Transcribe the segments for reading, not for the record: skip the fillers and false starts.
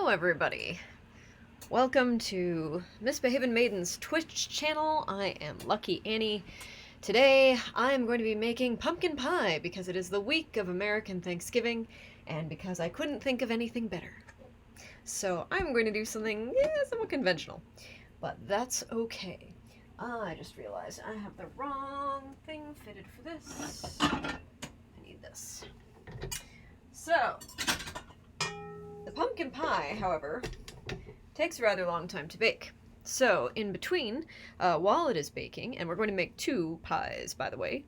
Hello everybody! Welcome to Misbehavin' Maiden's Twitch channel. I am Lucky Annie. Today I'm going to be making pumpkin pie because it is the week of American Thanksgiving and because I couldn't think of anything better. So I'm going to do something somewhat conventional, but that's okay. I just realized I have the wrong thing fitted for this. I need this. So, the pumpkin pie, however, takes a rather long time to bake. So, in between, while it is baking, and we're going to make two pies, by the way,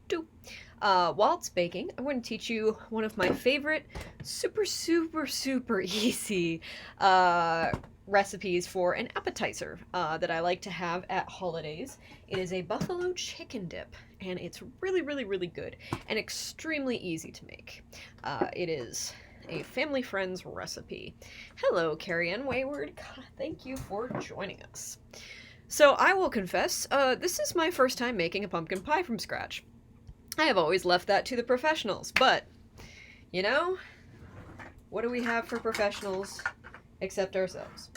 while it's baking, I'm going to teach you one of my favorite super easy recipes for an appetizer that I like to have at holidays. It is a buffalo chicken dip, and it's really good and extremely easy to make. It is a family friend's recipe. Hello, Carrie-Ann Wayward. God, thank you for joining us. So I will confess, this is my first time making a pumpkin pie from scratch. I have always left that to the professionals, but, you know, what do we have for professionals except ourselves?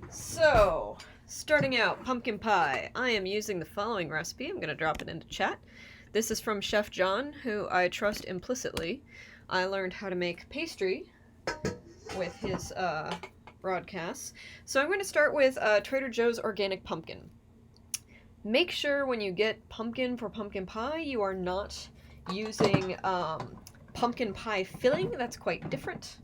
So, starting out, pumpkin pie. I am using the following recipe. I'm going to drop it into chat. This is from Chef John, who I trust implicitly. I learned how to make pastry with his broadcasts. So I'm going to start with Trader Joe's organic pumpkin. Make sure when you get pumpkin for pumpkin pie, you are not using pumpkin pie filling. That's quite different.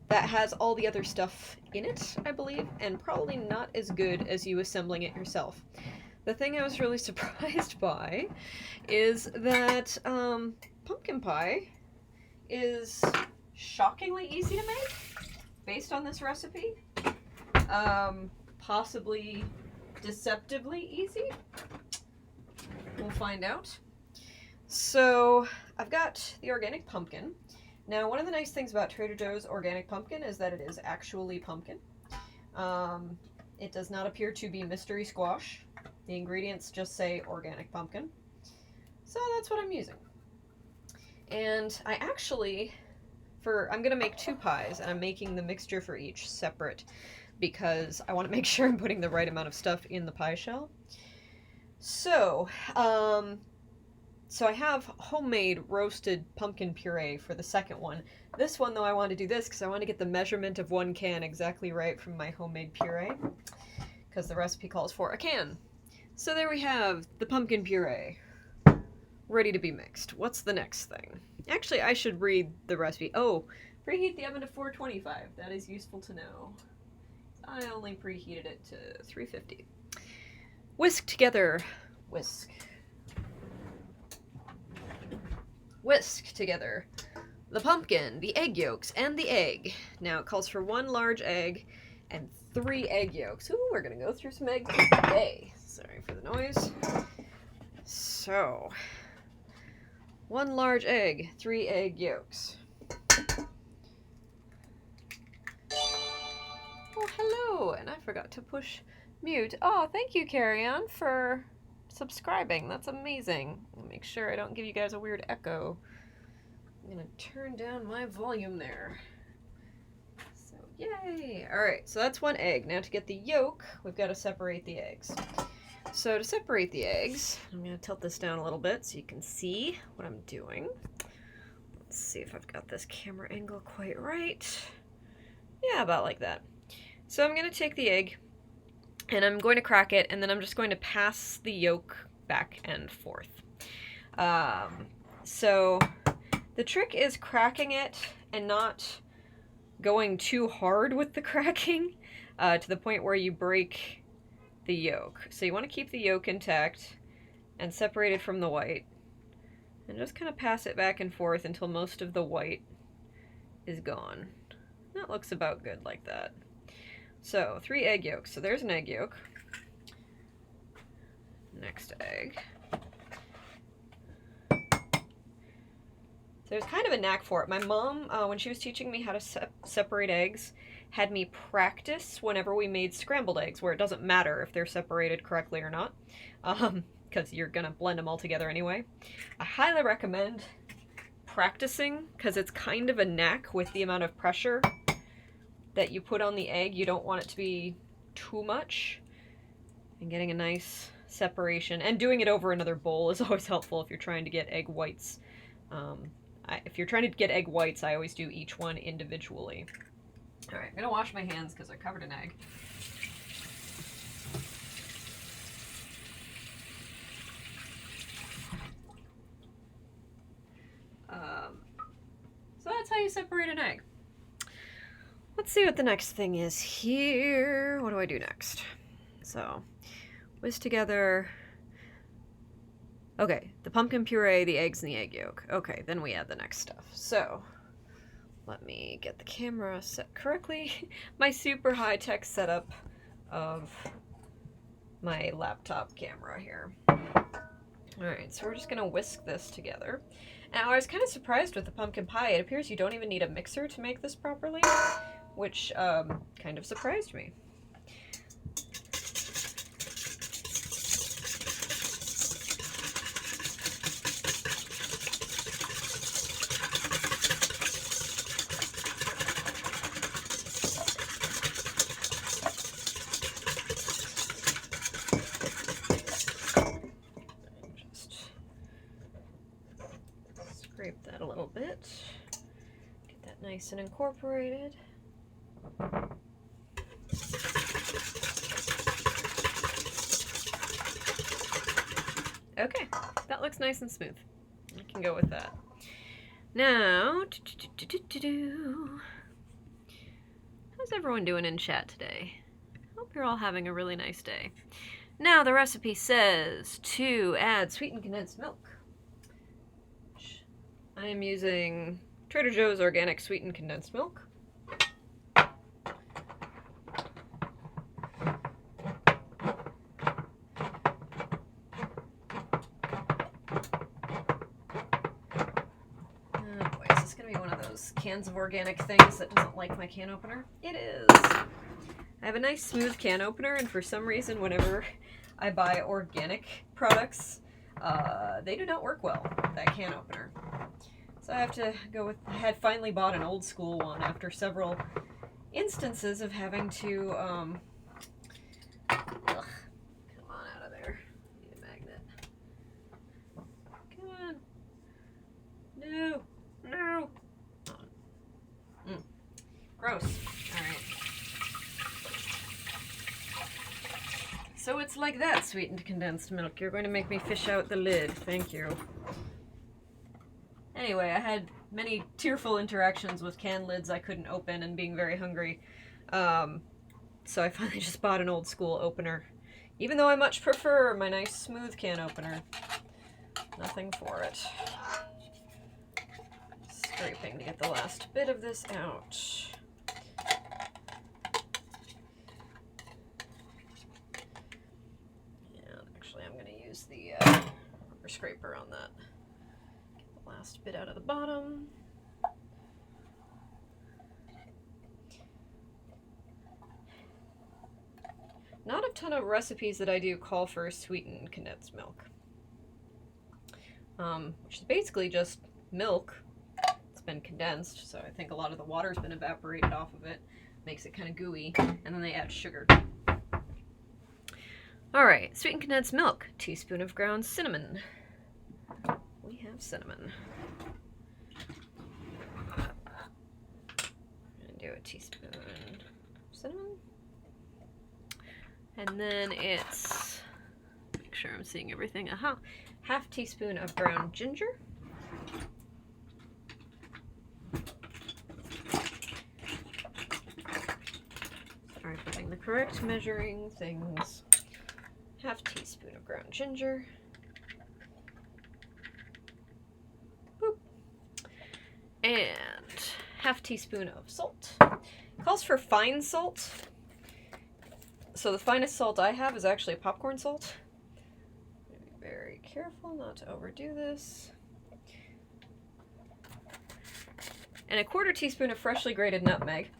That has all the other stuff in it, I believe, and probably not as good as you assembling it yourself. The thing I was really surprised by is that pumpkin pie is shockingly easy to make based on this recipe. Possibly deceptively easy. We'll find out. So I've got the organic pumpkin. Now, one of the nice things about Trader Joe's organic pumpkin is that it is actually pumpkin. It does not appear to be mystery squash. The ingredients just say organic pumpkin. So that's what I'm using. And I actually, I'm going to make two pies, and I'm making the mixture for each separate because I want to make sure I'm putting the right amount of stuff in the pie shell. So, so I have homemade roasted pumpkin puree for the second one. This one, though, I want to do this because I want to get the measurement of one can exactly right from my homemade puree, because the recipe calls for a can. So there we have the pumpkin puree, ready to be mixed. What's the next thing? Actually, I should read the recipe. Oh, preheat the oven to 425. That is useful to know. I only preheated it to 350. Whisk together. Whisk together the pumpkin, the egg yolks, and the egg. Now it calls for 1 large egg and 3 egg yolks. Ooh, we're gonna go through some eggs today. Sorry for the noise. So, 1 large egg, 3 egg yolks. Oh, hello! And I forgot to push mute. Oh, thank you, Carrie-Ann, for subscribing. That's amazing. I'll make sure I don't give you guys a weird echo. I'm gonna turn down my volume there. So, yay! Alright, so that's 1 egg. Now to get the yolk, we've got to separate the eggs. So to separate the eggs, I'm going to tilt this down a little bit so you can see what I'm doing. Let's see if I've got this camera angle quite right. Yeah, about like that. So I'm going to take the egg, and I'm going to crack it, and then I'm just going to pass the yolk back and forth. So the trick is cracking it and not going too hard with the cracking to the point where you break the yolk. So you want to keep the yolk intact and separate it from the white, and just kind of pass it back and forth until most of the white is gone. That looks about good like that. So 3 egg yolks. So there's an egg yolk. Next egg. There's kind of a knack for it. My mom, when she was teaching me how to separate eggs, had me practice whenever we made scrambled eggs, where it doesn't matter if they're separated correctly or not, because you're going to blend them all together anyway. I highly recommend practicing, because it's kind of a knack with the amount of pressure that you put on the egg, you don't want it to be too much. And getting a nice separation. And doing it over another bowl is always helpful if you're trying to get egg whites. If you're trying to get egg whites, I always do each one individually. Alright, I'm going to wash my hands because I covered an egg. So that's how you separate an egg. Let's see what the next thing is here. What do I do next? So, whisk together. Okay, the pumpkin puree, the eggs, and the egg yolk. Okay, then we add the next stuff. So, let me get the camera set correctly. My super high-tech setup of my laptop camera here. Alright, so we're just going to whisk this together. Now, I was kind of surprised with the pumpkin pie. It appears you don't even need a mixer to make this properly, which kind of surprised me. Scrape that a little bit. Get that nice and incorporated. Okay, that looks nice and smooth. I can go with that. Now, how's everyone doing in chat today? Hope you're all having a really nice day. Now, the recipe says to add sweetened condensed milk. I am using Trader Joe's organic sweetened condensed milk. Cans of organic things that doesn't like my can opener. It is. I have a nice smooth can opener, and for some reason whenever I buy organic products, they do not work well with that can opener. So I have to go with, I had finally bought an old school one after several instances of having to, come on out of there. Need a magnet. Come on. No. No. Gross. Alright. So it's like that, sweetened condensed milk. You're going to make me fish out the lid. Thank you. Anyway, I had many tearful interactions with can lids I couldn't open and being very hungry. So I finally just bought an old school opener. Even though I much prefer my nice smooth can opener. Nothing for it. Scraping to get the last bit of this out. The rubber scraper on that. Get the last bit out of the bottom. Not a ton of recipes that I do call for sweetened condensed milk. Which is basically just milk. It's been condensed, so I think a lot of the water's been evaporated off of it. Makes it kind of gooey, and then they add sugar. Alright, sweetened condensed milk, teaspoon of ground cinnamon. We have cinnamon. And do a teaspoon of cinnamon. And then it's, make sure I'm seeing everything, half teaspoon of ground ginger. Sorry for getting the correct measuring things. Half teaspoon of ground ginger. Boop. And half teaspoon of salt. It calls for fine salt. So the finest salt I have is actually popcorn salt. Be very careful not to overdo this. And a quarter teaspoon of freshly grated nutmeg.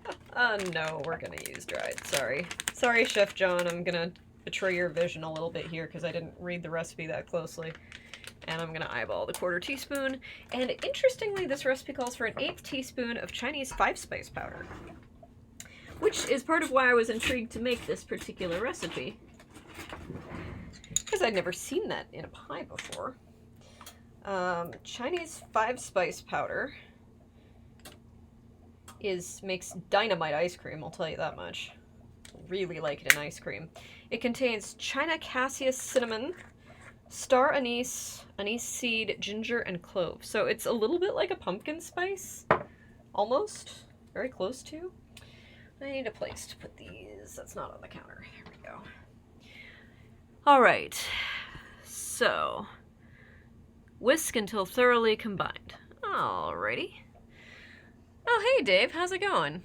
No, we're gonna use dried. Sorry. Sorry, Chef John, I'm gonna betray your vision a little bit here because I didn't read the recipe that closely. And I'm gonna eyeball the quarter teaspoon. And interestingly, this recipe calls for an 1/8 teaspoon of Chinese 5-spice powder, which is part of why I was intrigued to make this particular recipe, because I'd never seen that in a pie before. Chinese 5-spice powder makes dynamite ice cream, I'll tell you that much. Really like it in ice cream. It contains China cassia cinnamon, star anise, anise seed, ginger, and clove. So it's a little bit like a pumpkin spice, almost, very close to. I need a place to put these. That's not on the counter. There we go. All right, so whisk until thoroughly combined. Alrighty. Oh, hey Dave, how's it going?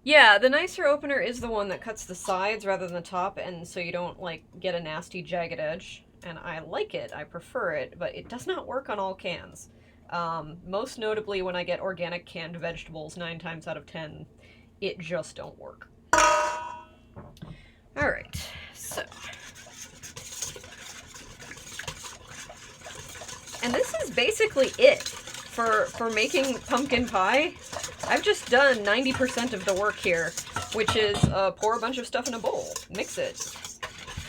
Yeah, the nicer opener is the one that cuts the sides rather than the top, and so you don't, like, get a nasty jagged edge. And I like it, I prefer it, but it does not work on all cans. Most notably when I get organic canned vegetables, 9 times out of 10, it just don't work. Alright, so. And this is basically it for making pumpkin pie. I've just done 90% of the work here, which is pour a bunch of stuff in a bowl, mix it,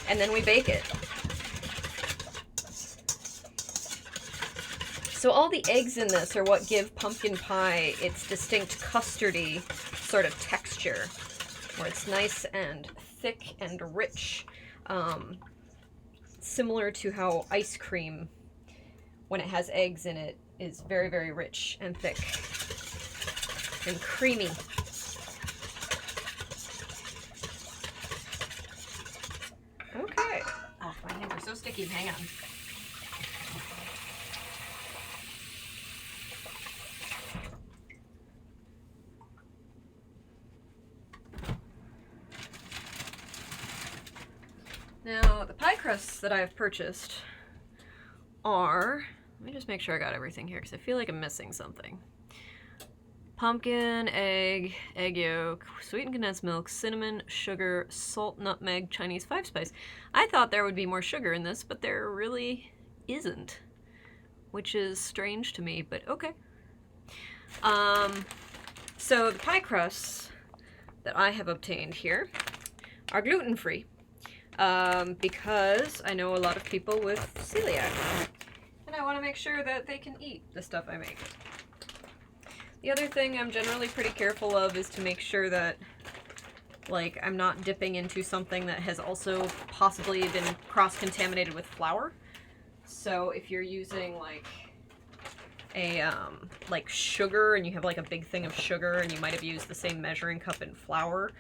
and then we bake it. So all the eggs in this are what give pumpkin pie its distinct custardy sort of texture, where it's nice and thick and rich, similar to how ice cream, when it has eggs in it, is very, very rich and thick and creamy. Okay. Oh, my hands are so sticky. Hang on. Now, the pie crusts that I've purchased are, let me just make sure I got everything here because I feel like I'm missing something. Pumpkin, egg, egg yolk, sweetened condensed milk, cinnamon, sugar, salt, nutmeg, Chinese 5-spice. I thought there would be more sugar in this, but there really isn't, which is strange to me, but okay. So the pie crusts that I have obtained here are gluten-free, because I know a lot of people with celiac, and I want to make sure that they can eat the stuff I make. The other thing I'm generally pretty careful of is to make sure that, like, I'm not dipping into something that has also possibly been cross-contaminated with flour. So if you're using, like, a, like, sugar, and you have, like, a big thing of sugar, and you might have used the same measuring cup in flour,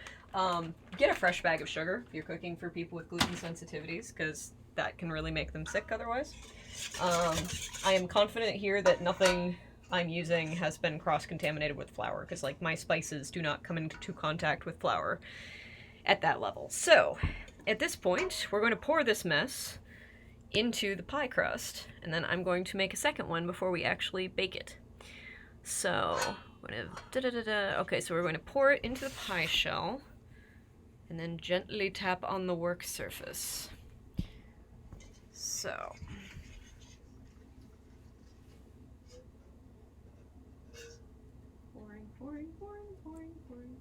get a fresh bag of sugar if you're cooking for people with gluten sensitivities, because that can really make them sick otherwise. I am confident here that nothing I'm using has been cross-contaminated with flour, because, like, my spices do not come into contact with flour at that level. So, at this point, we're going to pour this mess into the pie crust, and then I'm going to make a second one before we actually bake it. So, okay, so we're going to pour it into the pie shell, and then gently tap on the work surface. So. Pouring, pouring, pouring, pouring.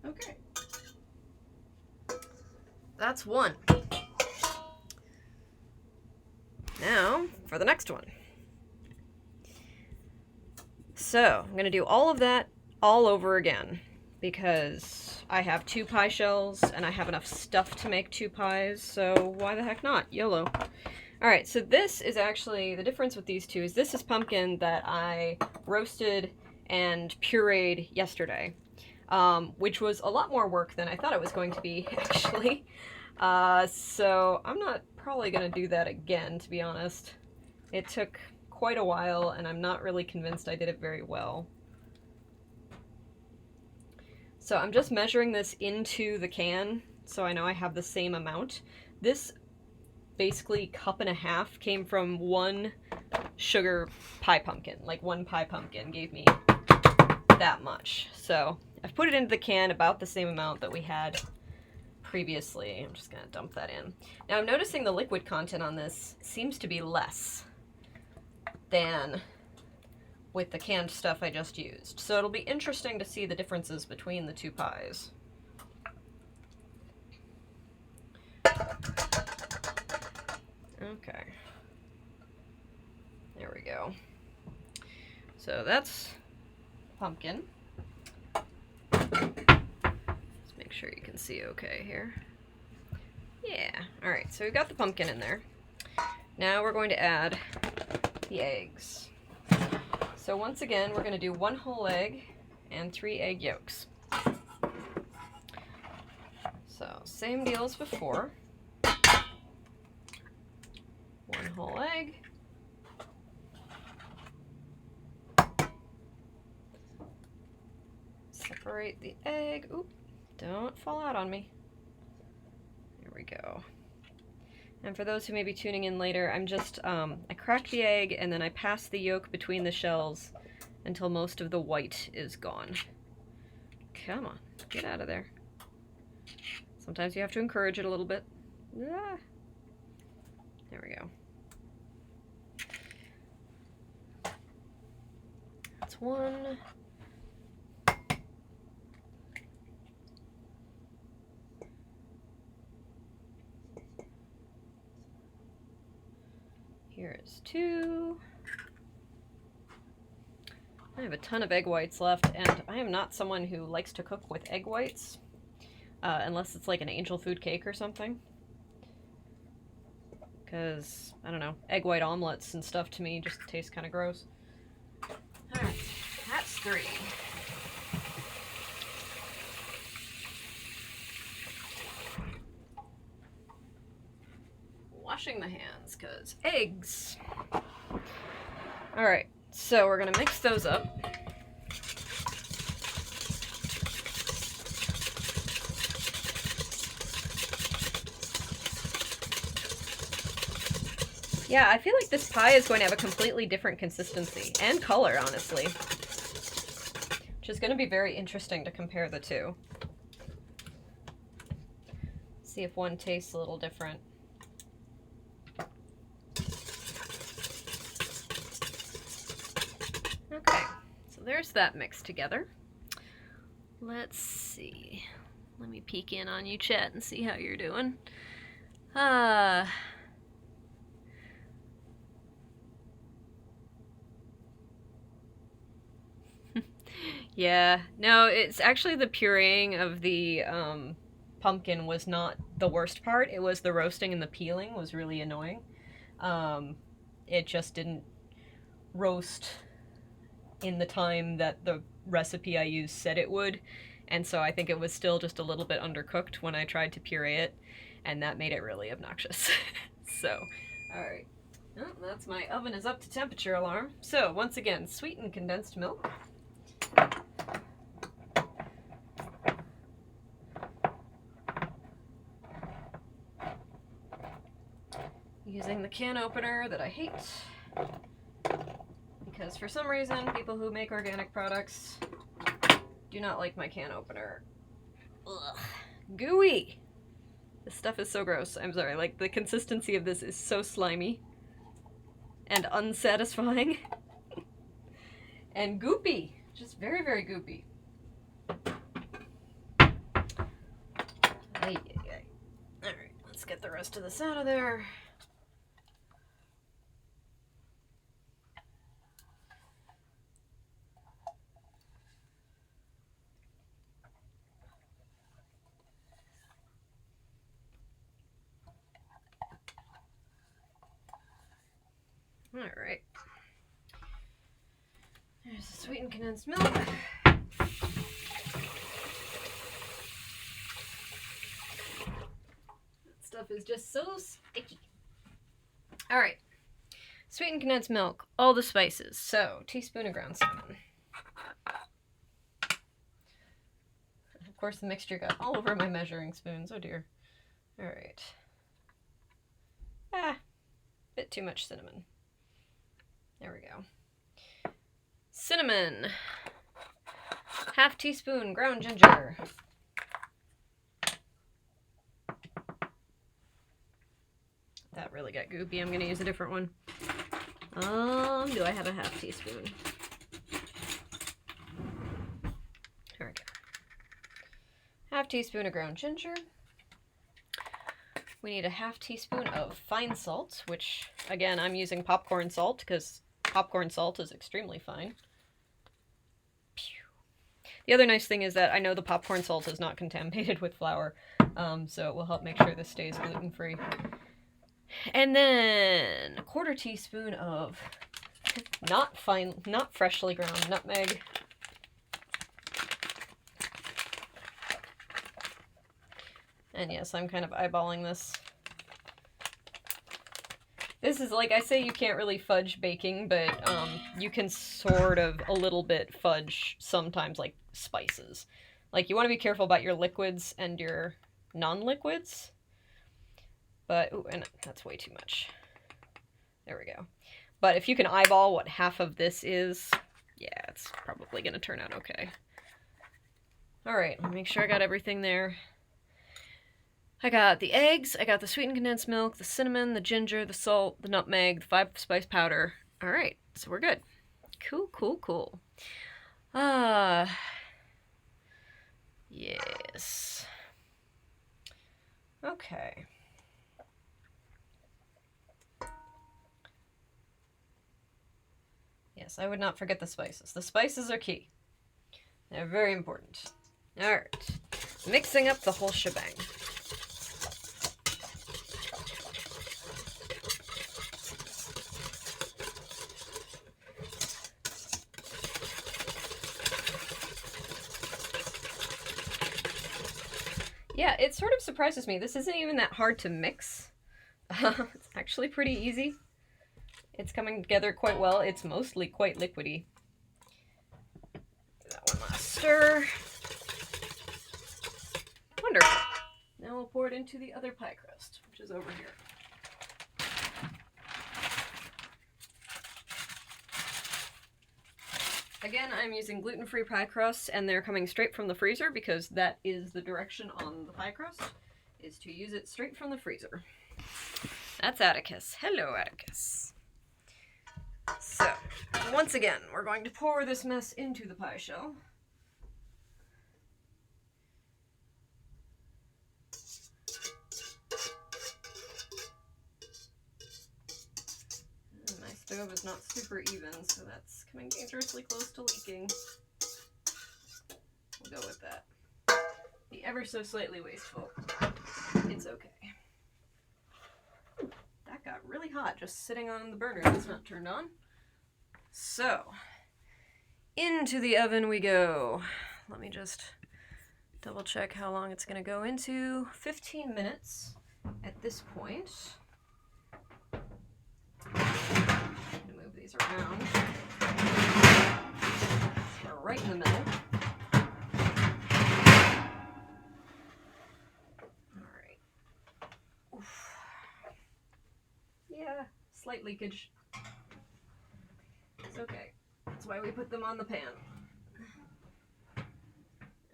Okay. That's one. Now, for the next one. So, I'm going to do all of that all over again, because I have 2 pie shells, and I have enough stuff to make 2 pies, so why the heck not? YOLO. Alright, so this is actually, the difference with these two is this is pumpkin that I roasted and pureed yesterday, which was a lot more work than I thought it was going to be, actually. So I'm not probably going to do that again, to be honest. It took quite a while, and I'm not really convinced I did it very well. So I'm just measuring this into the can, so I know I have the same amount. This basically 1.5 cups came from 1 sugar pie pumpkin. Like 1 pie pumpkin gave me that much. So I've put it into the can about the same amount that we had previously. I'm just going to dump that in. Now I'm noticing the liquid content on this seems to be less than with the canned stuff I just used. So it'll be interesting to see the differences between the two pies. Okay. There we go. So that's pumpkin. Let's make sure you can see okay here. Yeah. Alright, so we've got the pumpkin in there. Now we're going to add the eggs. So once again, we're going to do 1 whole egg and 3 egg yolks. So same deal as before. 1 whole egg. Separate the egg. Oop, don't fall out on me. There we go. And for those who may be tuning in later, I'm just, I crack the egg and then I pass the yolk between the shells until most of the white is gone. Come on, get out of there. Sometimes you have to encourage it a little bit. Ah. There we go. That's 1. Here is 2. I have a ton of egg whites left, and I am not someone who likes to cook with egg whites, unless it's like an angel food cake or something. Because, I don't know, egg white omelets and stuff to me just taste kind of gross. Alright, that's 3. Washing the hands, because eggs. Alright, so we're going to mix those up. Yeah, I feel like this pie is going to have a completely different consistency and color, honestly. Which is going to be very interesting to compare the two. See if one tastes a little different. Okay, so there's that mixed together. Let's see. Let me peek in on you, chat, and see how you're doing. Yeah, no, it's actually the pureeing of the pumpkin was not the worst part. It was the roasting and the peeling was really annoying. It just didn't roast in the time that the recipe I used said it would, and so I think it was still just a little bit undercooked when I tried to puree it, and that made it really obnoxious. So, alright. Oh, that's my oven is up to temperature alarm. So, once again, sweetened condensed milk. Using the can opener that I hate, because for some reason people who make organic products do not like my can opener. Ugh. Gooey! This stuff is so gross. I'm sorry, like the consistency of this is so slimy and unsatisfying and goopy. Just very, very goopy. Alright, let's get the rest of this out of there. Alright. There's the sweetened condensed milk. That stuff is just so sticky. Alright. Sweetened condensed milk, all the spices. So, teaspoon of ground cinnamon. Of course, the mixture got all over my measuring spoons. Oh dear. Alright. Bit too much cinnamon. There we go. Cinnamon. Half teaspoon ground ginger. that really got goopy. I'm gonna use a different one. Do I have a half teaspoon? There we go. Half teaspoon of ground ginger. We need a half teaspoon of fine salt, which, again, I'm using popcorn salt because popcorn salt is extremely fine. The other nice thing is that I know the popcorn salt is not contaminated with flour, so it will help make sure this stays gluten-free. And then a quarter teaspoon of not freshly ground nutmeg. And yes, I'm kind of eyeballing this. This is, like I say, you can't really fudge baking, but you can sort of a little bit fudge sometimes, like spices. Like, you want to be careful about your liquids and your non-liquids. But, ooh, and that's way too much. There we go. But if you can eyeball what half of this is, yeah, it's probably going to turn out okay. Alright, make sure I got everything there. I got the eggs, I got the sweetened condensed milk, the cinnamon, the ginger, the salt, the nutmeg, the 5-spice powder. Alright, so we're good. Cool, cool, cool. Yes. Okay. Yes, I would not forget the spices. The spices are key. They're very important. Alright. Mixing up the whole shebang. Yeah, it sort of surprises me. This isn't even that hard to mix. It's actually pretty easy. It's coming together quite well. It's mostly quite liquidy. Give that one last stir. Wonderful. Now we'll pour it into the other pie crust, which is over here. Again, I'm using gluten-free pie crusts, and they're coming straight from the freezer because that is the direction on the pie crust, is to use it straight from the freezer. That's Atticus. Hello, Atticus. So, once again, we're going to pour this mess into the pie shell. My stove is not super even, so that's coming dangerously close to leaking. We'll go with that. Be ever so slightly wasteful. It's okay. That got really hot just sitting on the burner that's not turned on. So, into the oven we go. Let me just double check how long it's going to go into. 15 minutes at this point. Move these around. So we're right in the middle. Alright. Yeah, slight leakage. It's okay. That's why we put them on the pan.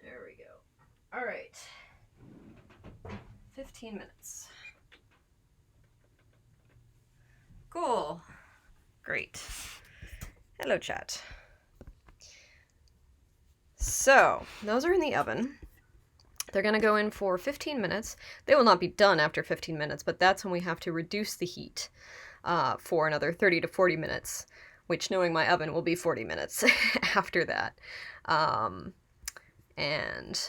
There we go. Alright. 15 minutes. Cool. Great. Hello, chat. So, those are in the oven. They're going to go in for 15 minutes. They will not be done after 15 minutes, but that's when we have to reduce the heat for another 30 to 40 minutes, which, knowing my oven, will be 40 minutes after that. And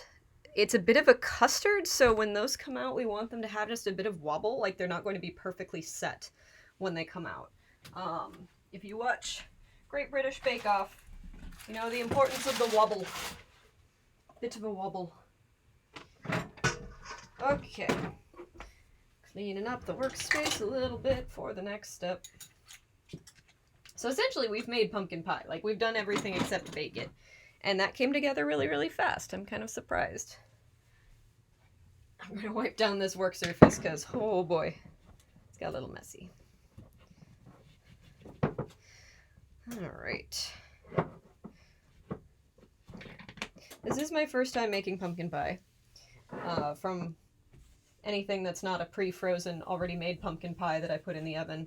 it's a bit of a custard, so when those come out, we want them to have just a bit of wobble, like they're not going to be perfectly set when they come out. If you watch Great British Bake Off, you know the importance of the wobble. Bit of a wobble. Okay. Cleaning up the workspace a little bit for the next step. So essentially we've made pumpkin pie. Like, we've done everything except bake it. And that came together really, really fast. I'm kind of surprised. I'm going to wipe down this work surface because, oh boy, it's got a little messy. Alright. This is my first time making pumpkin pie. From anything that's not a pre-frozen, already made pumpkin pie that I put in the oven.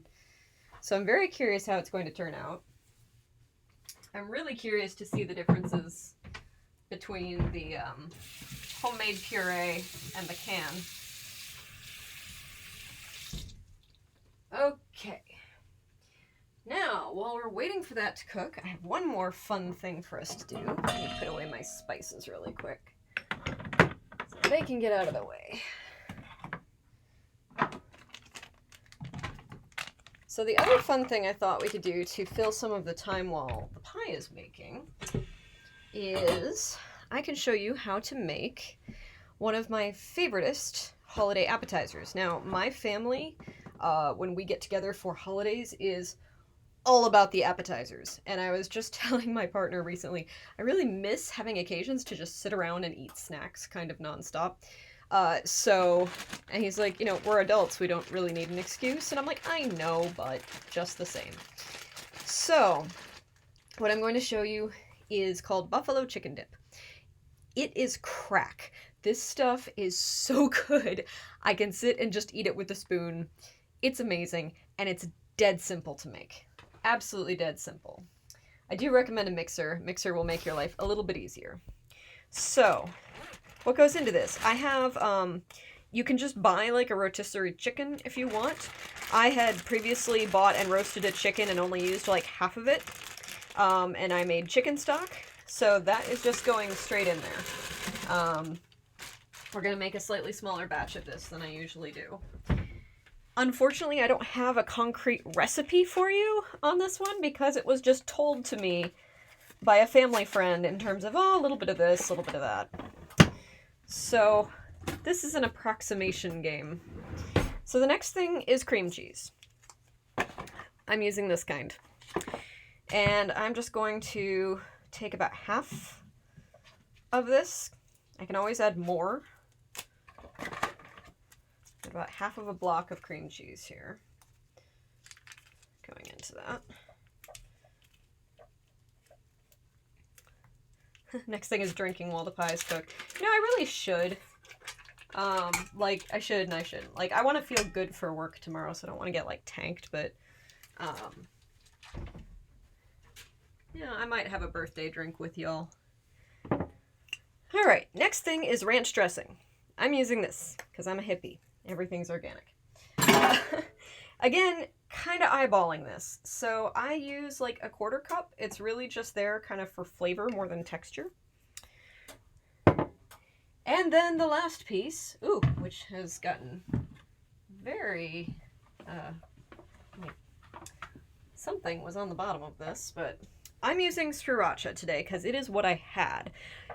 So I'm very curious how it's going to turn out. I'm really curious to see the differences between the homemade puree and the can. Okay. Now, while we're waiting for that to cook, I have one more fun thing for us to do. Let me put away my spices really quick so they can get out of the way. So the other fun thing I thought we could do to fill some of the time while the pie is making is I can show you how to make one of my favoriteest holiday appetizers. Now, my family, when we get together for holidays, is all about the appetizers. And I was just telling my partner recently, I really miss having occasions to just sit around and eat snacks kind of nonstop. And he's like, you know, we're adults, we don't really need an excuse. And I'm like, I know, but just the same. So, what I'm going to show you is called Buffalo Chicken Dip. It is crack. This stuff is so good. I can sit and just eat it with a spoon. It's amazing, and it's dead simple to make. Absolutely dead simple. I do recommend a mixer. Mixer will make your life a little bit easier. So, what goes into this? I have, you can just buy like a rotisserie chicken if you want. I had previously bought and roasted a chicken and only used like half of it. And I made chicken stock. So that is just going straight in there. We're going to make a slightly smaller batch of this than I usually do. Unfortunately, I don't have a concrete recipe for you on this one because it was just told to me by a family friend in terms of, oh, a little bit of this, a little bit of that. So this is an approximation game. So the next thing is cream cheese. I'm using this kind. And I'm just going to take about half of this. I can always add more. About half of a block of cream cheese here. Going into that. Next thing is drinking while the pie is cooked. You know, I really should. Like, I should and I shouldn't. Like, I want to feel good for work tomorrow, so I don't want to get, like, tanked, but, yeah, I might have a birthday drink with y'all. Alright, next thing is ranch dressing. I'm using this, because I'm a hippie. Everything's organic. Again, kind of eyeballing this. So I use like a 1/4 cup. It's really just there kind of for flavor more than texture. And then the last piece, which has gotten very, something was on the bottom of this, but I'm using sriracha today because it is what I had.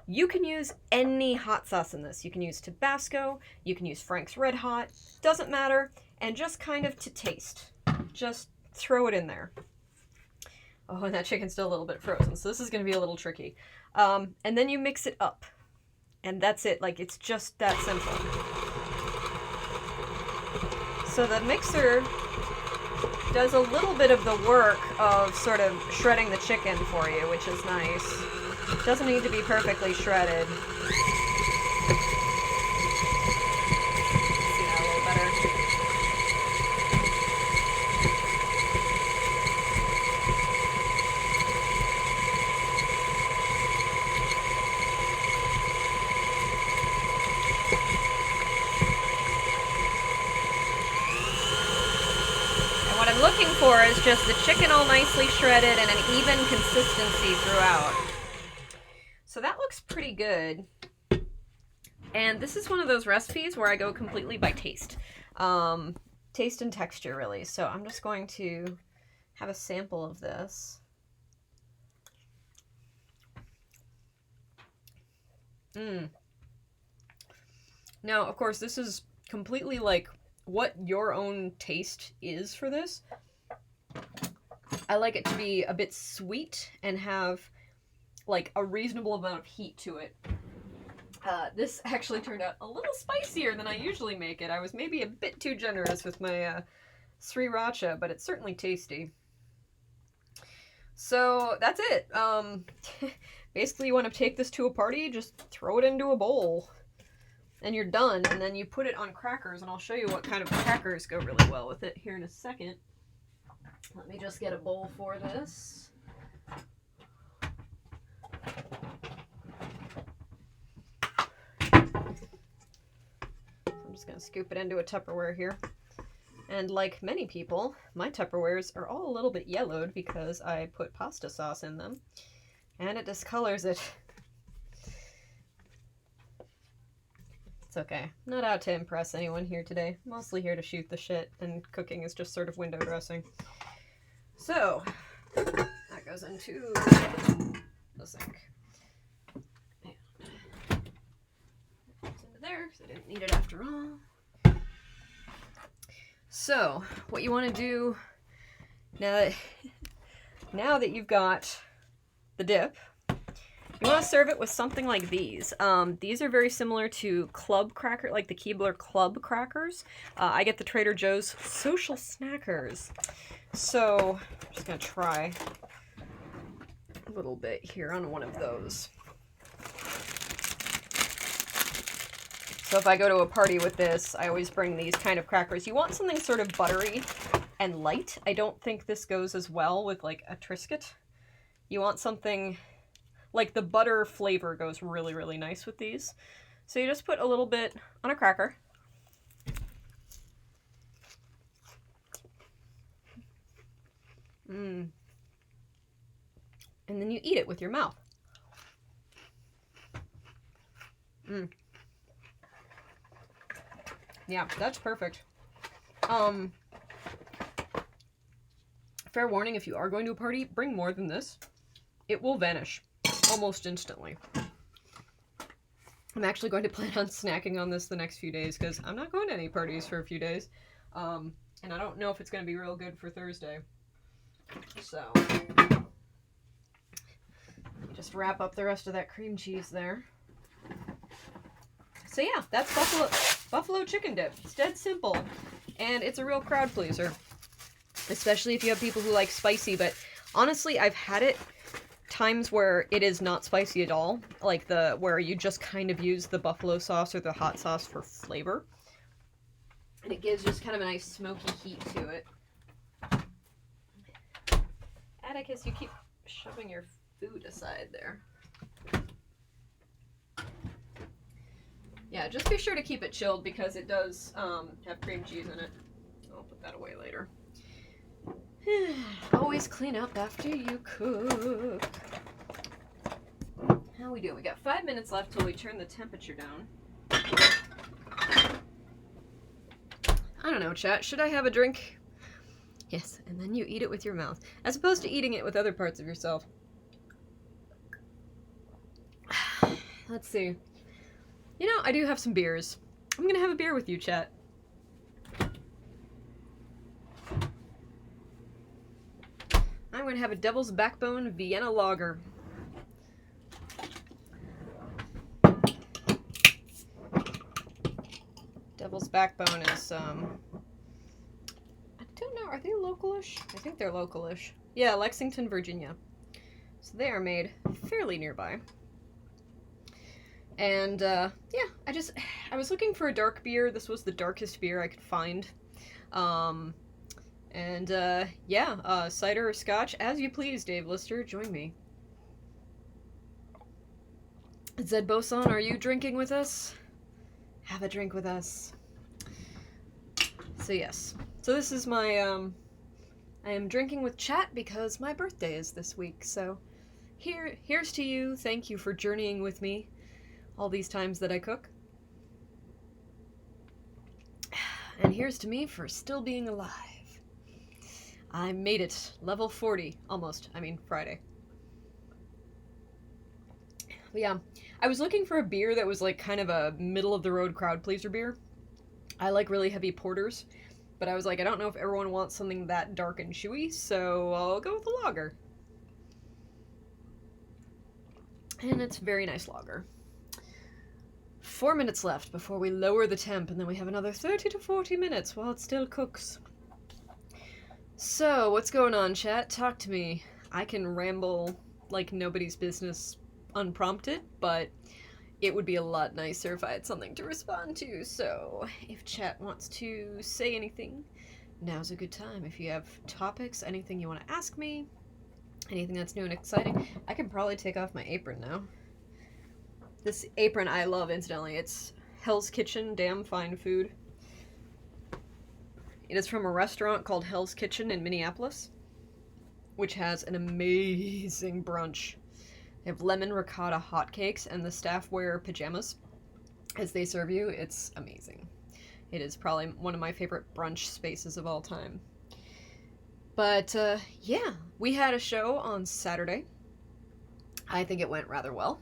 You can use any hot sauce in this. You can use Tabasco, you can use Frank's Red Hot, doesn't matter, and just kind of to taste. Just throw it in there. Oh, and that chicken's still a little bit frozen, so this is going to be a little tricky. And then you mix it up. And that's it. Like, it's just that simple. So the mixer does a little bit of the work of sort of shredding the chicken for you, which is nice. It doesn't need to be perfectly shredded. See that a little better. What I'm looking for is just the chicken all nicely shredded and an even consistency throughout. So that looks pretty good. And this is one of those recipes where I go completely by taste. Taste and texture, really. So I'm just going to have a sample of this. Now, of course, this is completely like what your own taste is for this. I like it to be a bit sweet and have like a reasonable amount of heat to it. This actually turned out a little spicier than I usually make it. I was maybe a bit too generous with my sriracha, but it's certainly tasty. So that's it. Basically, you want to take this to a party, just throw it into a bowl. and you're done, and then you put it on crackers, and I'll show you what kind of crackers go really well with it here in a second. Let me just get a bowl for this. I'm just going to scoop it into a Tupperware here. And like many people, my Tupperwares are all a little bit yellowed because I put pasta sauce in them, and it discolors it. It's okay. Not out to impress anyone here today. Mostly here to shoot the shit, and cooking is just sort of window dressing. So, that goes into the sink. And that goes into there, because I didn't need it after all. So, what you want to do, now that you've got the dip, you want to serve it with something like these. These are very similar to club cracker, like the Keebler Club crackers. I get the Trader Joe's Social Snackers. So, I'm just going to try a little bit here on one of those. So if I go to a party with this, I always bring these kind of crackers. You want something sort of buttery and light. I don't think this goes as well with like a Triscuit. You want something... like the butter flavor goes really, really nice with these. So you just put a little bit on a cracker. And then you eat it with your mouth. Yeah, that's perfect. Fair warning, if you are going to a party, bring more than this. It will vanish almost instantly. I'm actually going to plan on snacking on this the next few days because I'm not going to any parties for a few days. And I don't know if it's going to be real good for Thursday. So, just wrap up the rest of that cream cheese there. So yeah, that's buffalo chicken dip. It's dead simple. And it's a real crowd pleaser. Especially if you have people who like spicy, but honestly, I've had it times where it is not spicy at all, like where you just kind of use the buffalo sauce or the hot sauce for flavor, and it gives just kind of a nice smoky heat to it. Atticus, you keep shoving your food aside there. Yeah, just be sure to keep it chilled because it does have cream cheese in it. I'll put that away later. Always clean up after you cook. How we doing? We got 5 minutes left till we turn the temperature down. I don't know, chat. Should I have a drink? Yes, and then you eat it with your mouth, as opposed to eating it with other parts of yourself. Let's see. You know, I do have some beers. I'm gonna have a beer with you, chat. I'm going to have a Devil's Backbone Vienna Lager. Devil's Backbone is, I don't know, are they localish? I think they're localish. Yeah, Lexington, Virginia. So they are made fairly nearby. And, yeah, I was looking for a dark beer. This was the darkest beer I could find. Yeah, cider or scotch, as you please, Dave Lister, join me. Zed Boson, are you drinking with us? Have a drink with us. So yes, so this is my, I am drinking with chat because my birthday is this week, so here's to you, thank you for journeying with me all these times that I cook. And here's to me for still being alive. I made it. Level 40. Almost. I mean, Friday. But yeah, I was looking for a beer that was like kind of a middle-of-the-road crowd pleaser beer. I like really heavy porters, but I was like, I don't know if everyone wants something that dark and chewy, so I'll go with a lager. And it's a very nice lager. 4 minutes left before we lower the temp, and then we have another 30 to 40 minutes while it still cooks. So, what's going on, chat? Talk to me. I can ramble like nobody's business unprompted, but it would be a lot nicer if I had something to respond to. So if chat wants to say anything, now's a good time. If you have topics, anything you want to ask me, anything that's new and exciting, I can probably take off my apron now. This apron I love, incidentally. It's Hell's Kitchen Damn Fine Food. It is from a restaurant called Hell's Kitchen in Minneapolis, which has an amazing brunch. They have lemon ricotta hotcakes, and the staff wear pajamas as they serve you. It's amazing. It is probably one of my favorite brunch spaces of all time. But, yeah, we had a show on Saturday. I think it went rather well.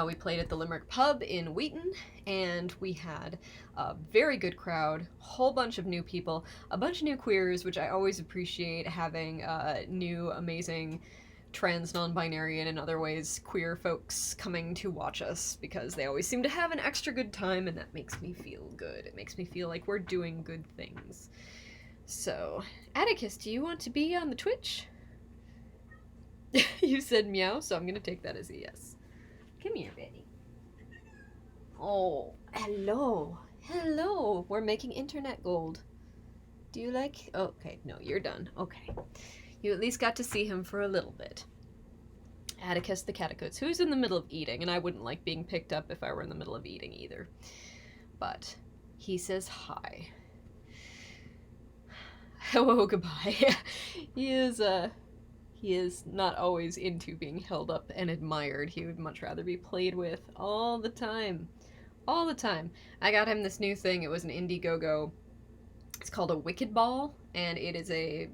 We played at the Limerick Pub in Wheaton, and we had a very good crowd, whole bunch of new people, a bunch of new queers, which I always appreciate having new, amazing trans, non-binary, and in other ways queer folks coming to watch us, because they always seem to have an extra good time, and that makes me feel good. It makes me feel like we're doing good things. So, Atticus, do you want to be on the Twitch? You said meow, so I'm gonna take that as a yes. Come here, Betty. Oh, hello. Hello. We're making internet gold. Do you like... Oh, okay, no, you're done. Okay. You at least got to see him for a little bit. Atticus the Catacoots, who's in the middle of eating, and I wouldn't like being picked up if I were in the middle of eating either. But he says hi. Hello, goodbye. He is not always into being held up and admired. He would much rather be played with all the time. All the time. I got him this new thing. It was an Indiegogo. It's called a Wicked Ball, and it is a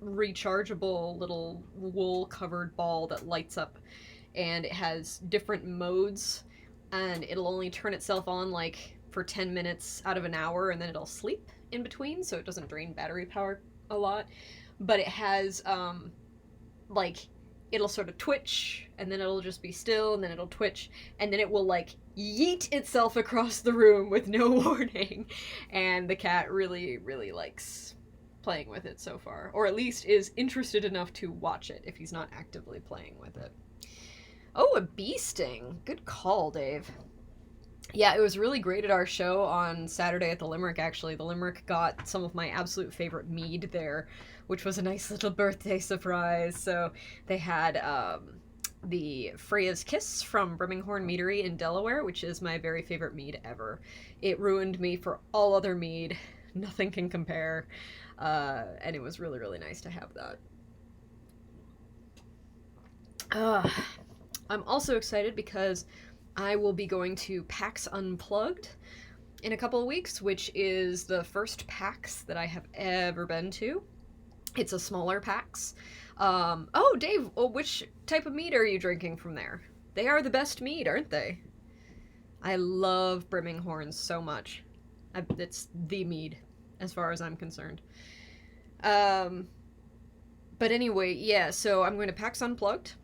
rechargeable little wool-covered ball that lights up, and it has different modes, and it'll only turn itself on, like, for 10 minutes out of an hour, and then it'll sleep in between, so it doesn't drain battery power a lot. But it has, like, it'll sort of twitch, and then it'll just be still, and then it'll twitch, and then it will, like, yeet itself across the room with no warning. And the cat really, really likes playing with it so far. Or at least is interested enough to watch it if he's not actively playing with it. Oh, a bee sting. Good call, Dave. Yeah, it was really great at our show on Saturday at the Limerick, actually. The Limerick got some of my absolute favorite mead there, which was a nice little birthday surprise. So they had the Freya's Kiss from Brimminghorn Meadery in Delaware, which is my very favorite mead ever. It ruined me for all other mead. Nothing can compare. And it was really, really nice to have that. I'm also excited because I will be going to PAX Unplugged in a couple of weeks, which is the first PAX that I have ever been to. It's a smaller PAX. Oh, Dave, which type of mead are you drinking from there? They are the best mead, aren't they? I love Brimminghorn so much. It's the mead, as far as I'm concerned. But anyway, yeah, so I'm going to PAX Unplugged,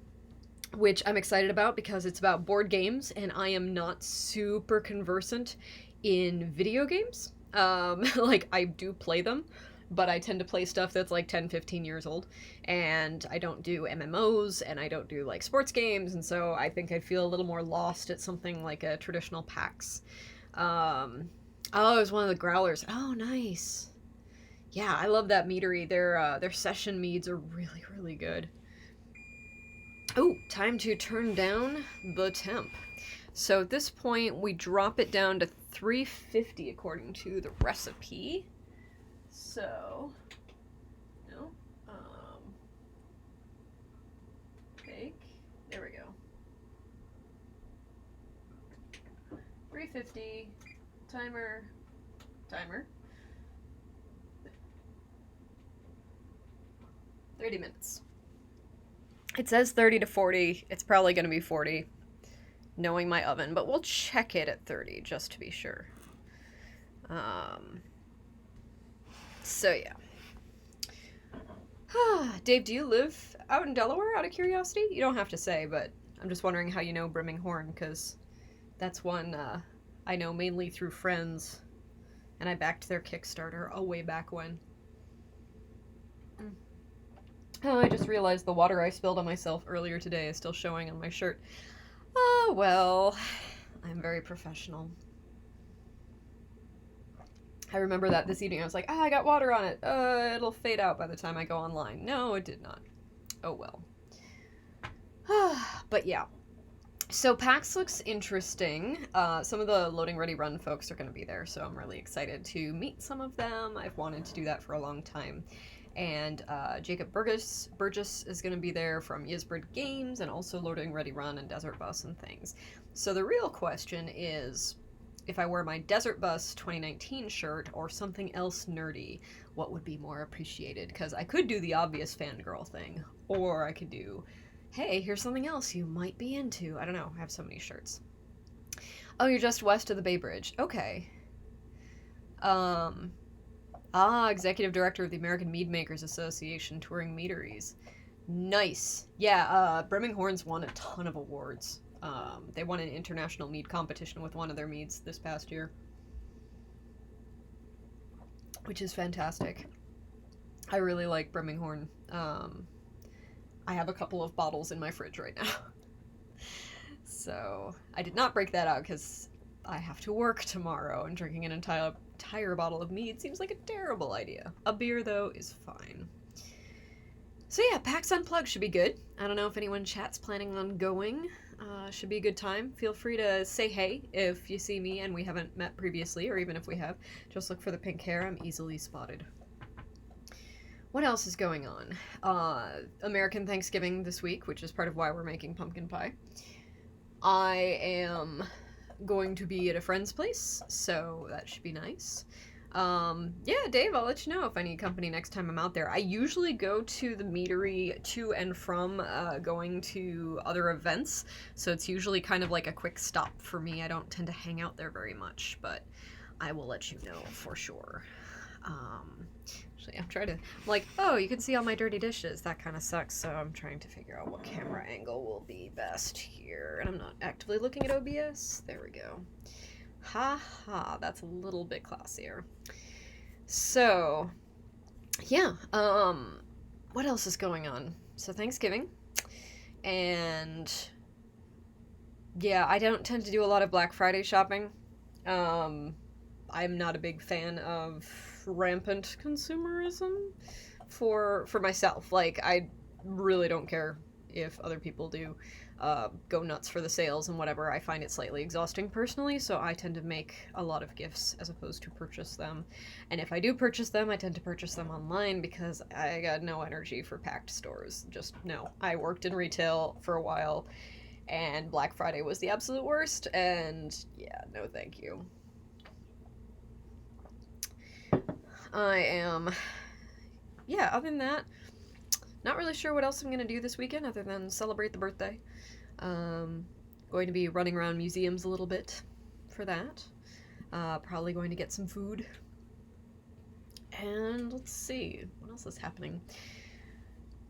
which I'm excited about because it's about board games, and I am not super conversant in video games. Like, I do play them, but I tend to play stuff that's like 10, 15 years old, and I don't do MMOs, and I don't do, like, sports games, and so I think I'd feel a little more lost at something like a traditional PAX. Oh, it was one of the growlers. Oh, nice. Yeah, I love that meadery. Their session meads are really, really good. Oh, time to turn down the temp. So at this point, we drop it down to 350 according to the recipe. So, no, bake, there we go. 350, timer. 30 minutes. It says 30 to 40. It's probably going to be 40, knowing my oven, but we'll check it at 30 just to be sure. So yeah. Dave, do you live out in Delaware, out of curiosity? You don't have to say, but I'm just wondering how you know Brimminghorn, because that's one I know mainly through friends, and I backed their Kickstarter a way back when. Oh, I just realized the water I spilled on myself earlier today is still showing on my shirt. Oh, well. I'm very professional. I remember that this evening. I was like, I got water on it. It'll fade out by the time I go online. No, it did not. Oh well. But yeah. So PAX looks interesting. Some of the Loading Ready Run folks are going to be there, so I'm really excited to meet some of them. I've wanted to do that for a long time. And Jacob Burgess is going to be there from Yisbrid Games, and also Loading Ready Run and Desert Bus and things. So the real question is, if I wear my Desert Bus 2019 shirt or something else nerdy, what would be more appreciated? Because I could do the obvious fangirl thing, or I could do, hey, here's something else you might be into. I don't know, I have so many shirts. Oh, you're just west of the Bay Bridge. Okay. Executive Director of the American Mead Makers Association, touring meaderies. Nice. Yeah, Brimminghorn's won a ton of awards. They won an international mead competition with one of their meads this past year, which is fantastic. I really like Brimminghorn. I have a couple of bottles in my fridge right now. So I did not break that out because I have to work tomorrow, and drinking an entire bottle of mead seems like a terrible idea. A beer, though, is fine. So yeah, PAX Unplugged should be good. I don't know if anyone in chat's planning on going. Should be a good time. Feel free to say hey if you see me and we haven't met previously, or even if we have. Just look for the pink hair. I'm easily spotted. What else is going on? American Thanksgiving this week, which is part of why we're making pumpkin pie. I am going to be at a friend's place, so that should be nice. Yeah, Dave, I'll let you know if I need company next time I'm out there. I usually go to the meadery to and from going to other events, so it's usually kind of like a quick stop for me. I don't tend to hang out there very much, but I will let you know for sure. Actually, I'm like, oh, you can see all my dirty dishes. That kind of sucks, so I'm trying to figure out what camera angle will be best here. And I'm not actively looking at OBS. There we go. Ha ha, that's a little bit classier. So, yeah, what else is going on? So Thanksgiving, and yeah, I don't tend to do a lot of Black Friday shopping. I'm not a big fan of rampant consumerism for myself. Like, I really don't care if other people do. Go nuts for the sales and whatever. I find it slightly exhausting personally, so I tend to make a lot of gifts as opposed to purchase them. And if I do purchase them, I tend to purchase them online because I got no energy for packed stores. Just no. I worked in retail for a while, and Black Friday was the absolute worst, and yeah, no thank you. Other than that, not really sure what else I'm going to do this weekend other than celebrate the birthday. Going to be running around museums a little bit for that. Probably going to get some food. And let's see, what else is happening?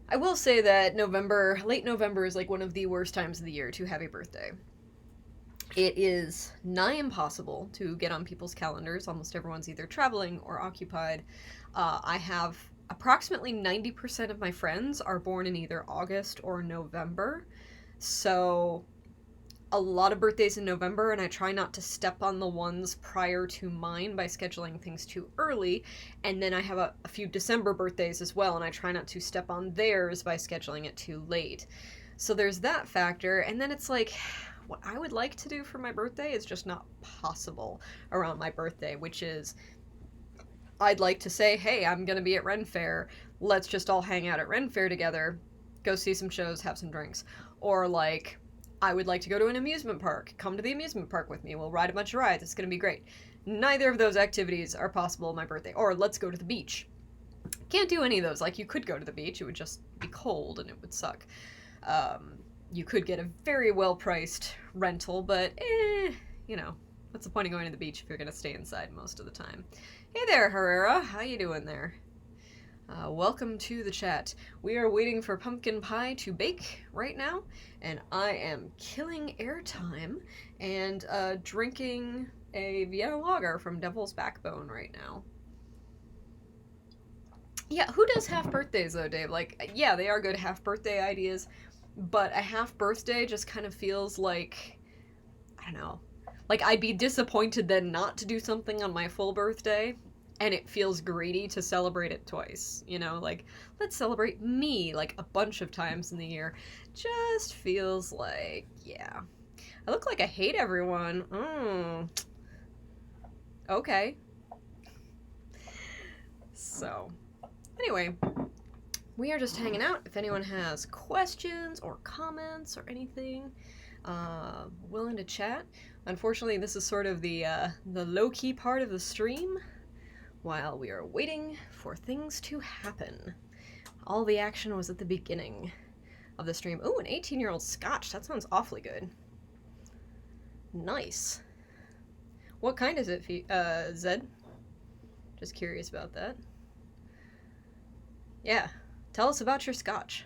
I will say that late November is like one of the worst times of the year to have a birthday. It is nigh impossible to get on people's calendars. Almost everyone's either traveling or occupied. I have approximately 90% of my friends are born in either August or November. So a lot of birthdays in November, and I try not to step on the ones prior to mine by scheduling things too early. And then I have a few December birthdays as well, and I try not to step on theirs by scheduling it too late. So there's that factor. And then it's like, what I would like to do for my birthday is just not possible around my birthday, which is, I'd like to say, hey, I'm going to be at Ren Fair. Let's just all hang out at Ren Fair together, go see some shows, have some drinks. Or like, I would like to go to an amusement park. Come to the amusement park with me. We'll ride a bunch of rides. It's going to be great. Neither of those activities are possible on my birthday. Or let's go to the beach. Can't do any of those. Like, you could go to the beach. It would just be cold and it would suck. You could get a very well-priced rental, but what's the point of going to the beach if you're going to stay inside most of the time? Hey there, Herrera. How you doing there? Welcome to the chat. We are waiting for pumpkin pie to bake right now, and I am killing airtime and drinking a Vienna Lager from Devil's Backbone right now. Yeah, who does half birthdays though, Dave? Like, yeah, they are good half birthday ideas, but a half birthday just kind of feels like, I don't know, Like, I'd be disappointed then not to do something on my full birthday, and it feels greedy to celebrate it twice. You know, like, let's celebrate me, like, a bunch of times in the year. Just feels like, yeah. I look like I hate everyone. Okay. So, anyway, we are just hanging out. If anyone has questions or comments or anything, willing to chat. Unfortunately, this is sort of the low-key part of the stream, while we are waiting for things to happen. All the action was at the beginning of the stream. Ooh, an 18-year-old scotch. That sounds awfully good. Nice. What kind is it, Zed? Just curious about that. Yeah, tell us about your scotch.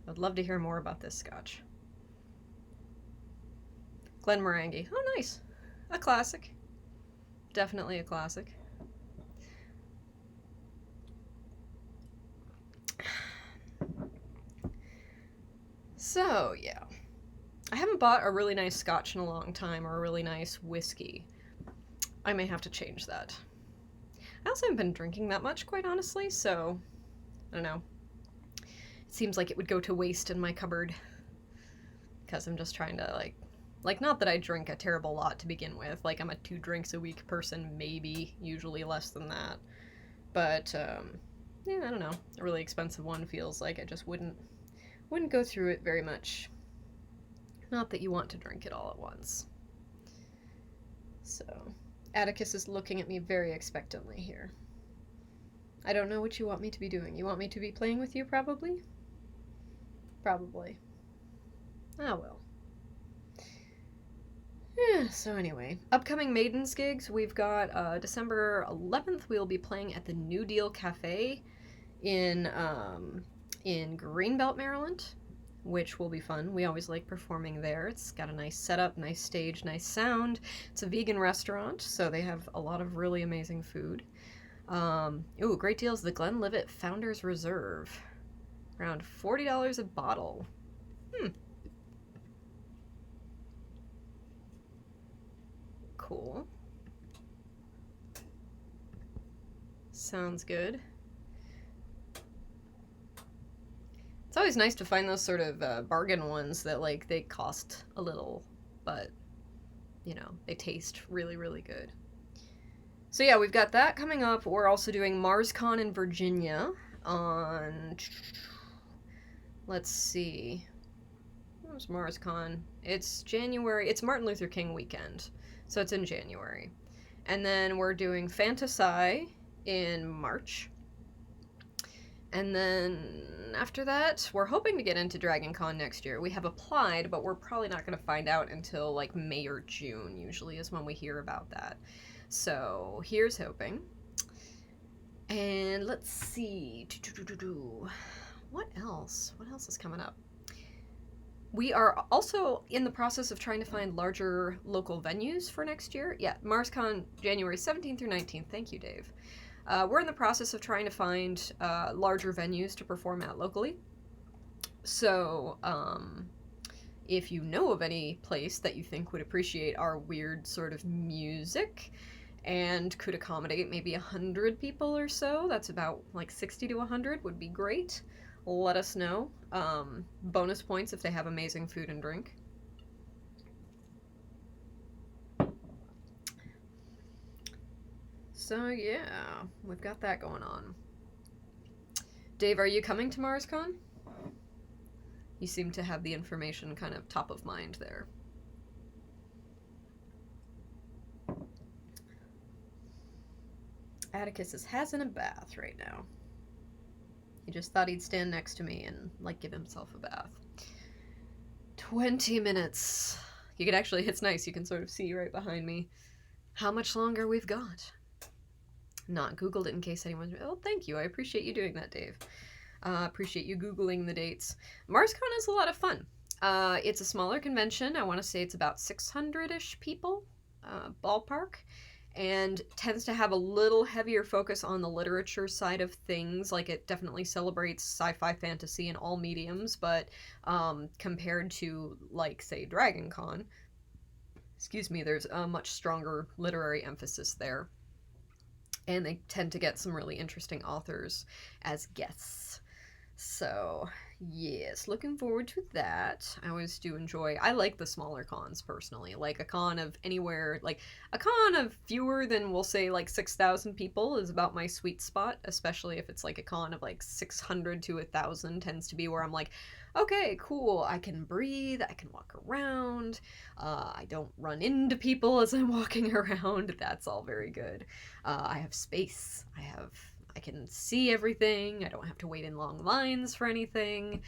I'd love to hear more about this scotch. Glenmorangie. Oh, nice. A classic. Definitely a classic. So, yeah. I haven't bought a really nice scotch in a long time, or a really nice whiskey. I may have to change that. I also haven't been drinking that much, quite honestly, so I don't know. It seems like it would go to waste in my cupboard. Because I'm just trying to, like, not that I drink a terrible lot to begin with. Like, I'm a 2 drinks a week person, maybe. Usually less than that. But, yeah, I don't know. A really expensive one feels like I just wouldn't go through it very much. Not that you want to drink it all at once. So, Atticus is looking at me very expectantly here. I don't know what you want me to be doing. You want me to be playing with you, probably? Probably. Ah, well. Yeah, so anyway, upcoming Maidens gigs, we've got December 11th, we'll be playing at the New Deal Cafe in Greenbelt, Maryland, which will be fun. We always like performing there. It's got a nice setup, nice stage, nice sound. It's a vegan restaurant, so they have a lot of really amazing food. Ooh, great deals, the Glenlivet Founders Reserve. Around $40 a bottle. Cool. Sounds good. It's always nice to find those sort of bargain ones that, like, they cost a little, but, you know, they taste really, really good. So yeah, we've got that coming up. We're also doing MarsCon in Virginia on... Let's see. Where's MarsCon? It's January. It's Martin Luther King weekend, so it's in January. And then we're doing Fantasy in March. And then after that, we're hoping to get into Dragon Con next year. We have applied, but we're probably not going to find out until like May or June, usually is when we hear about that. So here's hoping. And let's see. What else? What else is coming up? We are also in the process of trying to find larger local venues for next year. Yeah, MarsCon, January 17th through 19th. Thank you, Dave. We're in the process of trying to find larger venues to perform at locally. So, if you know of any place that you think would appreciate our weird sort of music and could accommodate maybe 100 people or so, that's about like 60 to 100 would be great. Let us know. Bonus points if they have amazing food and drink. So yeah, we've got that going on. Dave, are you coming to MarsCon? You seem to have the information kind of top of mind there. Atticus is having a bath right now. He just thought he'd stand next to me and, like, give himself a bath. 20 minutes. You can actually, it's nice, you can sort of see right behind me how much longer we've got. Not Googled it in case anyone's... Oh, thank you. I appreciate you doing that, Dave. Appreciate you Googling the dates. MarsCon is a lot of fun. It's a smaller convention. I want to say it's about 600-ish people, ballpark, and tends to have a little heavier focus on the literature side of things. Like, it definitely celebrates sci-fi fantasy in all mediums, but compared to, like, say, Dragon Con, excuse me, there's a much stronger literary emphasis there. And they tend to get some really interesting authors as guests. So, yes, looking forward to that. I always do enjoy, I like the smaller cons personally. Like a con of anywhere, like a con of fewer than, we'll say, like 6,000 people is about my sweet spot, especially if it's like a con of like 600 to 1,000 tends to be where I'm like, okay, cool, I can breathe, I can walk around, I don't run into people as I'm walking around. That's all very good. I have space, I can see everything. I don't have to wait in long lines for anything.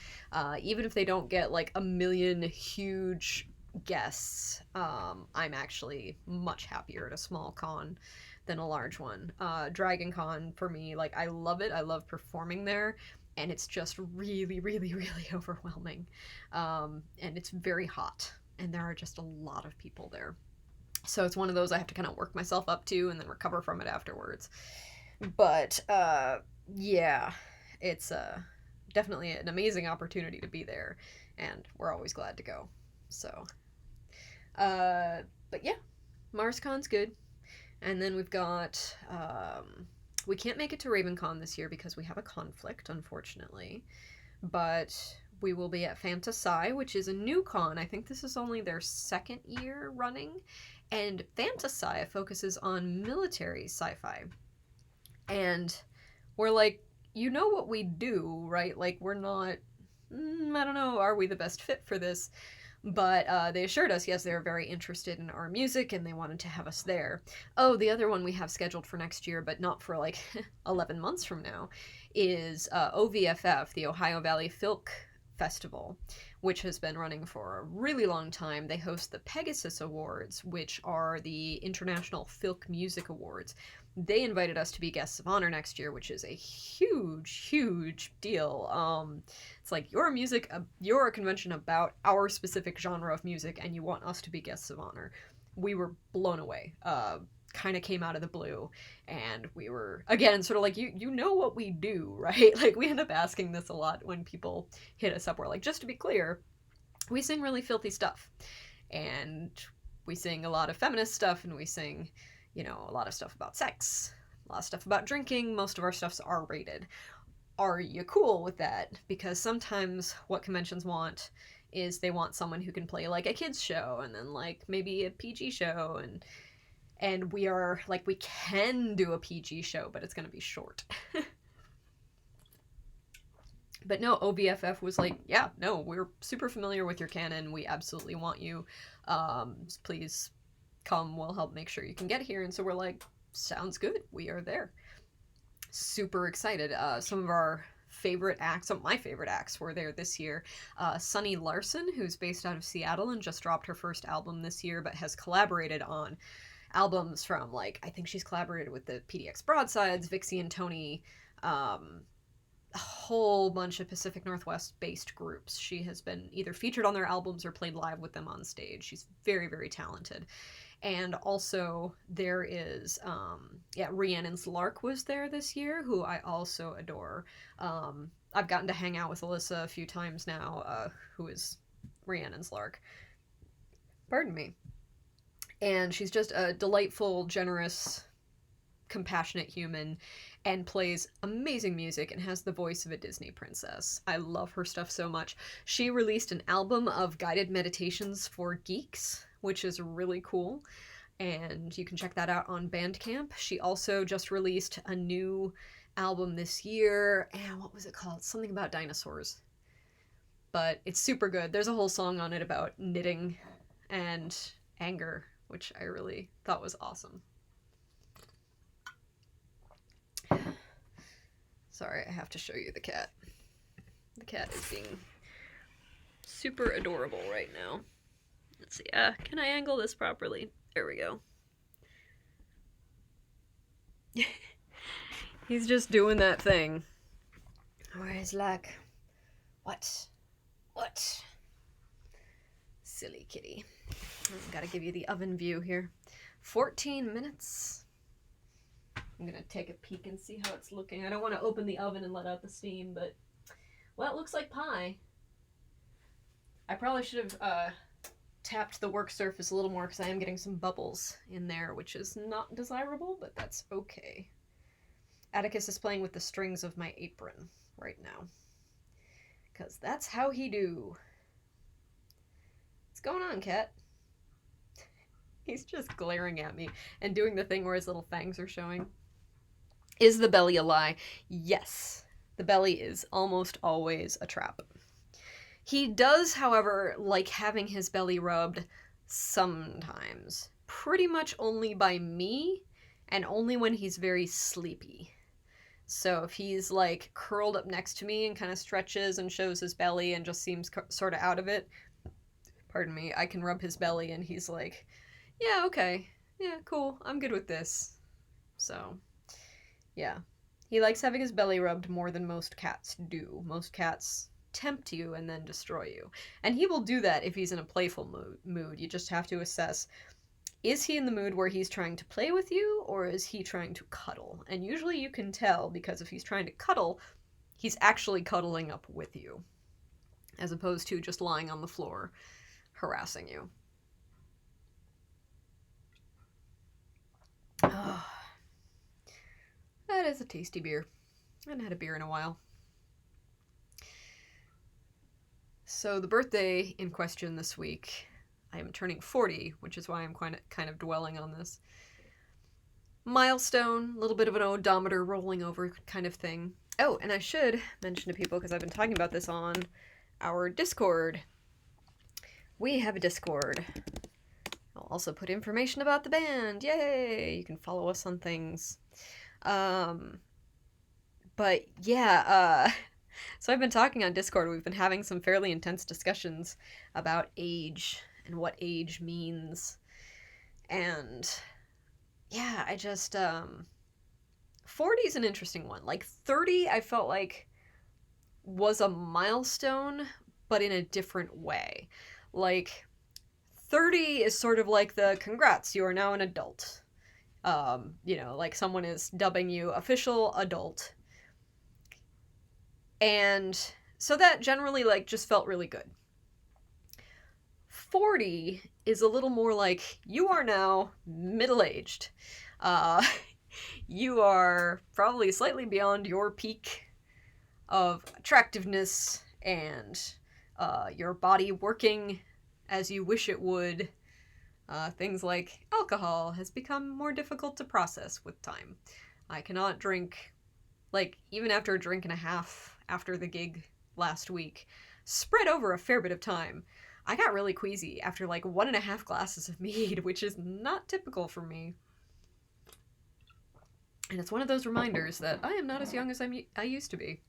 Even if they don't get like a million huge guests, I'm actually much happier at a small con than a large one. Dragon Con for me, like I love it. I love performing there, and it's just really, really, really overwhelming. And it's very hot, and there are just a lot of people there. So it's one of those I have to kind of work myself up to and then recover from it afterwards. But yeah, it's definitely an amazing opportunity to be there, and we're always glad to go. So, but yeah, MarsCon's good. And then we've got we can't make it to RavenCon this year because we have a conflict, unfortunately. But we will be at Fantasci, which is a new con. I think this is only their second year running. And Fantasci focuses on military sci-fi. And we're like, you know what we do, right? Like, we're not, I don't know, are we the best fit for this? But they assured us, yes, they were very interested in our music and they wanted to have us there. Oh, the other one we have scheduled for next year, but not for like 11 months from now, is OVFF, the Ohio Valley Filk Festival, which has been running for a really long time. They host the Pegasus Awards, which are the International Filk Music Awards. They invited us to be guests of honor next year, which is a huge, huge deal. It's like you're a convention about our specific genre of music, and you want us to be guests of honor. We were blown away. Kind of came out of the blue, and we were again sort of like, you know what we do, right? Like we end up asking this a lot when people hit us up. We're like, just to be clear, we sing really filthy stuff, and we sing a lot of feminist stuff, and we sing, a lot of stuff about sex, a lot of stuff about drinking. Most of our stuff's R-rated. Are you cool with that? Because sometimes what conventions want is they want someone who can play like a kids show and then like maybe a PG show, and we are like, we can do a PG show, but it's going to be short. But no, OVFF was like, yeah, no, we're super familiar with your canon. We absolutely want you. Please come. We'll help make sure you can get here. And so we're like, sounds good. We are there. Super excited. Some of our favorite acts, some of my favorite acts were there this year. Sunny Larson, who's based out of Seattle and just dropped her first album this year, but has collaborated on albums from, like, I think she's collaborated with the PDX Broadsides, Vixie and Tony, a whole bunch of Pacific Northwest based groups. She has been either featured on their albums or played live with them on stage. She's very, very talented. And also there is Rhiannon's Lark was there this year, who I also adore. I've gotten to hang out with Alyssa a few times now, who is Rhiannon's Lark. Pardon me. And she's just a delightful, generous, compassionate human, and plays amazing music and has the voice of a Disney princess. I love her stuff so much. She released an album of guided meditations for geeks, which is really cool, and you can check that out on Bandcamp. She also just released a new album this year, and what was it called? Something about dinosaurs. But it's super good. There's a whole song on it about knitting and anger, which I really thought was awesome. Sorry, I have to show you the cat. The cat is being super adorable right now. Let's see, can I angle this properly? There we go. He's just doing that thing where he's like, what? Silly kitty. Gotta give you the oven view here. 14 minutes. I'm gonna take a peek and see how it's looking. I don't want to open the oven and let out the steam, but, well, it looks like pie. I probably should have tapped the work surface a little more because I am getting some bubbles in there, which is not desirable, but that's okay. Atticus is playing with the strings of my apron right now. Because that's how he do. What's going on, cat? He's just glaring at me and doing the thing where his little fangs are showing. Is the belly a lie? Yes. The belly is almost always a trap. He does, however, like having his belly rubbed sometimes. Pretty much only by me, and only when he's very sleepy. So if he's like curled up next to me and kind of stretches and shows his belly and just seems sort of out of it, pardon me, I can rub his belly and he's like, yeah, okay, yeah, cool, I'm good with this. So, yeah. He likes having his belly rubbed more than most cats do. Most cats tempt you and then destroy you. And he will do that if he's in a playful mood. You just have to assess, is he in the mood where he's trying to play with you, or is he trying to cuddle? And usually you can tell, because if he's trying to cuddle, he's actually cuddling up with you, as opposed to just lying on the floor harassing you. Oh, that is a tasty beer. I haven't had a beer in a while. So the birthday in question this week, I am turning 40, which is why I'm kind of dwelling on this. Milestone, a little bit of an odometer rolling over kind of thing. Oh, and I should mention to people, because I've been talking about this on our Discord. We have a Discord. I'll also put information about the band. Yay! You can follow us on things. But yeah, so I've been talking on Discord. We've been having some fairly intense discussions about age and what age means. And yeah, I just 40 is an interesting one. Like 30 I felt like was a milestone, but in a different way. Like 30 is sort of like the congrats, you are now an adult. You know, like someone is dubbing you official adult. And so that generally like just felt really good. 40 is a little more like you are now middle-aged. You are probably slightly beyond your peak of attractiveness and your body working as you wish it would. Things like alcohol has become more difficult to process with time. I cannot drink, like, even after a drink and a half after the gig last week, spread over a fair bit of time. I got really queasy after like 1.5 glasses of mead, which is not typical for me. And it's one of those reminders that I am not as young as I used to be.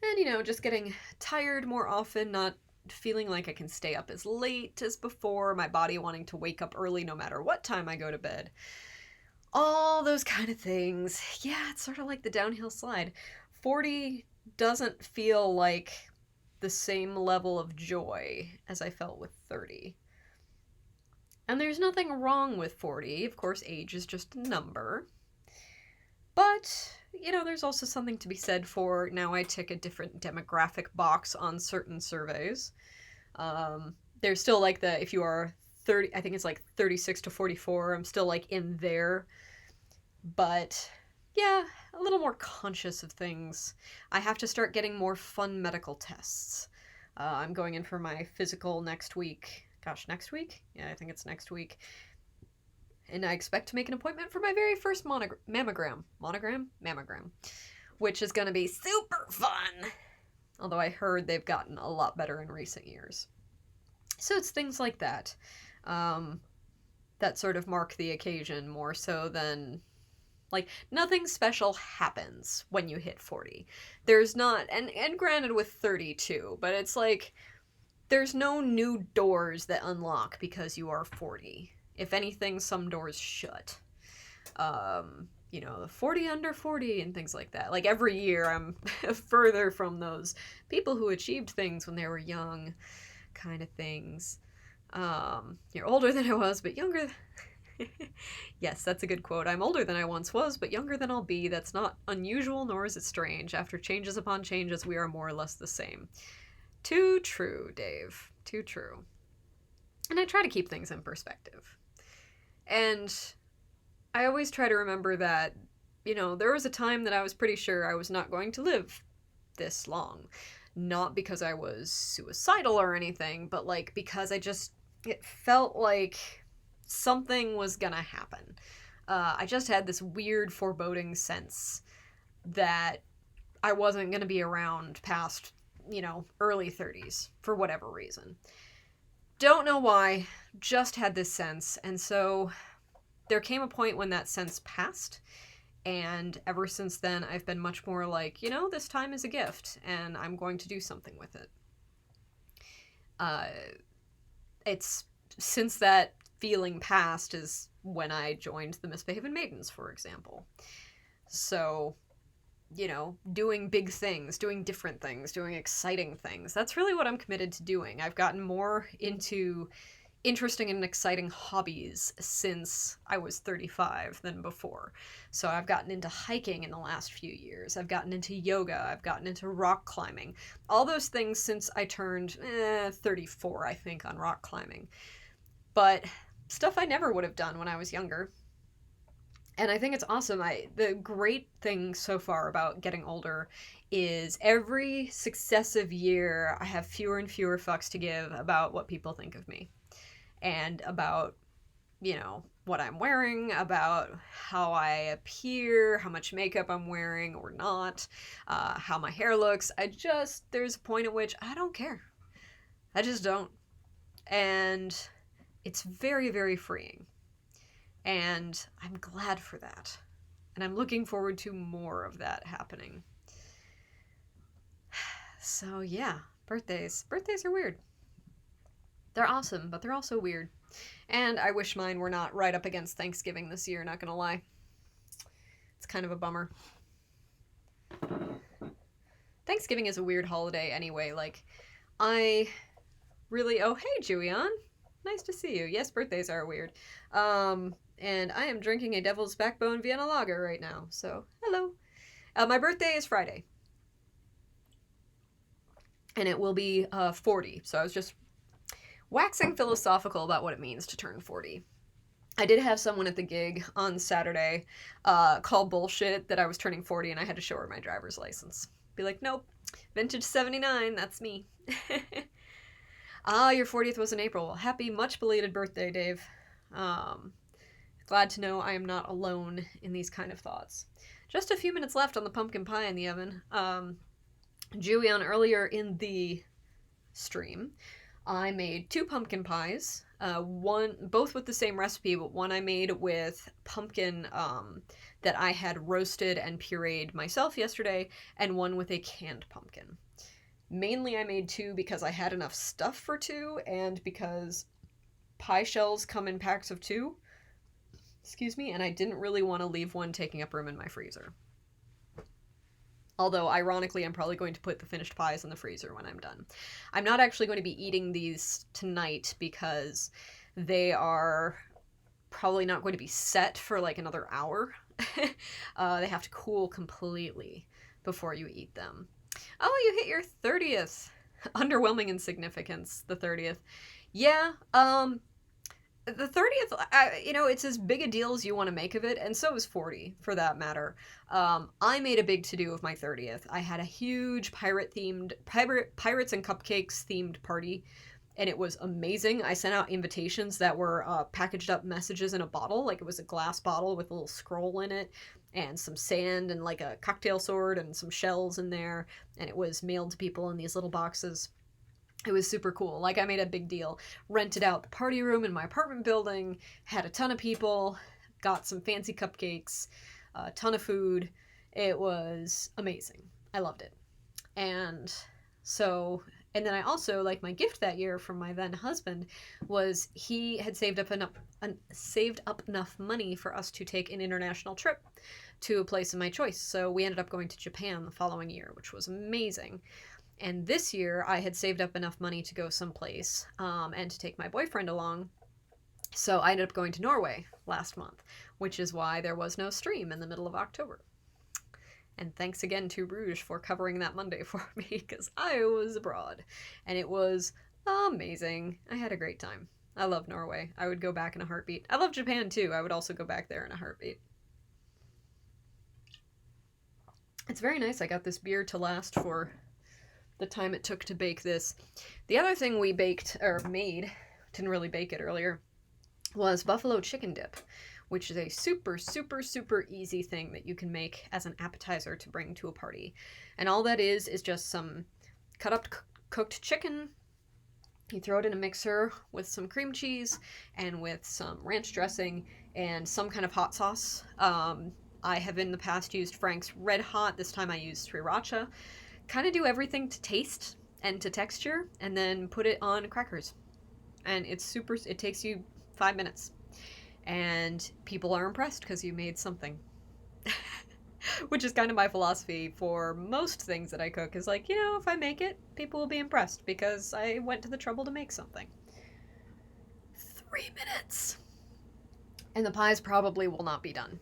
And, you know, just getting tired more often, not feeling like I can stay up as late as before, my body wanting to wake up early no matter what time I go to bed. All those kind of things. Yeah, it's sort of like the downhill slide. 40 doesn't feel like the same level of joy as I felt with 30. And there's nothing wrong with 40. Of course, age is just a number. But, you know, there's also something to be said for now I tick a different demographic box on certain surveys. There's still like the, if you are 30, I think it's like 36 to 44, I'm still like in there. But yeah, a little more conscious of things. I have to start getting more fun medical tests. I'm going in for my physical next week. Gosh, next week? Yeah, I think it's next week. And I expect to make an appointment for my very first mammogram, which is going to be super fun. Although I heard they've gotten a lot better in recent years. So it's things like that that sort of mark the occasion more so than, like, nothing special happens when you hit 40. There's not, and granted with 30 too, but it's like, there's no new doors that unlock because you are 40. If anything, some doors shut. You know, 40 under 40 and things like that. Like, every year I'm further from those people who achieved things when they were young kind of things. You're older than I was, but younger. Yes, that's a good quote. I'm older than I once was, but younger than I'll be. That's not unusual, nor is it strange. After changes upon changes, we are more or less the same. Too true, Dave. Too true. And I try to keep things in perspective. And I always try to remember that, there was a time that I was pretty sure I was not going to live this long. Not because I was suicidal or anything, but like because it felt like something was gonna happen. I just had this weird foreboding sense that I wasn't gonna be around past, early 30s for whatever reason. Don't know why, just had this sense, and so there came a point when that sense passed, and ever since then I've been much more like, this time is a gift, and I'm going to do something with it. It's since that feeling passed is when I joined the Misbehaving Maidens, for example. So, doing big things, doing different things, doing exciting things. That's really what I'm committed to doing. I've gotten more into interesting and exciting hobbies since I was 35 than before. So I've gotten into hiking in the last few years. I've gotten into yoga. I've gotten into rock climbing. All those things since I turned 34, I think, on rock climbing. But stuff I never would have done when I was younger. And I think it's awesome. The great thing so far about getting older is every successive year I have fewer and fewer fucks to give about what people think of me. And about, what I'm wearing, about how I appear, how much makeup I'm wearing or not, how my hair looks. There's a point at which I don't care. I just don't. And it's very, very freeing. And I'm glad for that. And I'm looking forward to more of that happening. So yeah, birthdays. Birthdays are weird. They're awesome, but they're also weird. And I wish mine were not right up against Thanksgiving this year, not gonna lie. It's kind of a bummer. Thanksgiving is a weird holiday anyway. Like, oh, hey, Julian. Nice to see you. Yes, birthdays are weird. And I am drinking a Devil's Backbone Vienna Lager right now, so hello. My birthday is Friday. And it will be 40, so I was just waxing philosophical about what it means to turn 40. I did have someone at the gig on Saturday call bullshit that I was turning 40 and I had to show her my driver's license. Be like, nope, vintage 79, that's me. Your 40th was in April. Happy, much belated birthday, Dave. Glad to know I am not alone in these kind of thoughts. Just a few minutes left on the pumpkin pie in the oven. Julian, earlier in the stream, I made 2 pumpkin pies, both with the same recipe, but one I made with pumpkin that I had roasted and pureed myself yesterday, and one with a canned pumpkin. Mainly I made 2 because I had enough stuff for 2, and because pie shells come in packs of 2, and I didn't really want to leave one taking up room in my freezer. Although, ironically, I'm probably going to put the finished pies in the freezer when I'm done. I'm not actually going to be eating these tonight because they are probably not going to be set for like another hour. They have to cool completely before you eat them. Oh, you hit your 30th. Underwhelming in significance, the 30th. Yeah, the 30th, it's as big a deal as you want to make of it, and so is 40, for that matter. I made a big to-do of my 30th. I had a huge Pirates and Cupcakes themed party, and it was amazing. I sent out invitations that were packaged up messages in a bottle, like it was a glass bottle with a little scroll in it, and some sand, and like a cocktail sword, and some shells in there, and it was mailed to people in these little boxes. It was super cool. Like, I made a big deal. Rented out the party room in my apartment building, had a ton of people, got some fancy cupcakes, a ton of food. It was amazing. I loved it. And then I also, like, my gift that year from my then husband was he had saved up enough money for us to take an international trip to a place of my choice. So we ended up going to Japan the following year, which was amazing. And this year, I had saved up enough money to go someplace and to take my boyfriend along. So I ended up going to Norway last month, which is why there was no stream in the middle of October. And thanks again to Rouge for covering that Monday for me, because I was abroad. And it was amazing. I had a great time. I love Norway. I would go back in a heartbeat. I love Japan too. I would also go back there in a heartbeat. It's very nice. I got this beer to last for the time it took to bake this. The other thing we baked, or made, didn't really bake it earlier, was buffalo chicken dip, which is a super, super, super easy thing that you can make as an appetizer to bring to a party. And all that is just some cut up cooked chicken. You throw it in a mixer with some cream cheese and with some ranch dressing and some kind of hot sauce. I have in the past used Frank's Red Hot. This time I used Sriracha. Kind of do everything to taste and to texture, and then put it on crackers. And it's super, it takes you 5 minutes. And people are impressed because you made something. Which is kind of my philosophy for most things that I cook, is like, if I make it, people will be impressed because I went to the trouble to make something. 3 minutes. And the pies probably will not be done.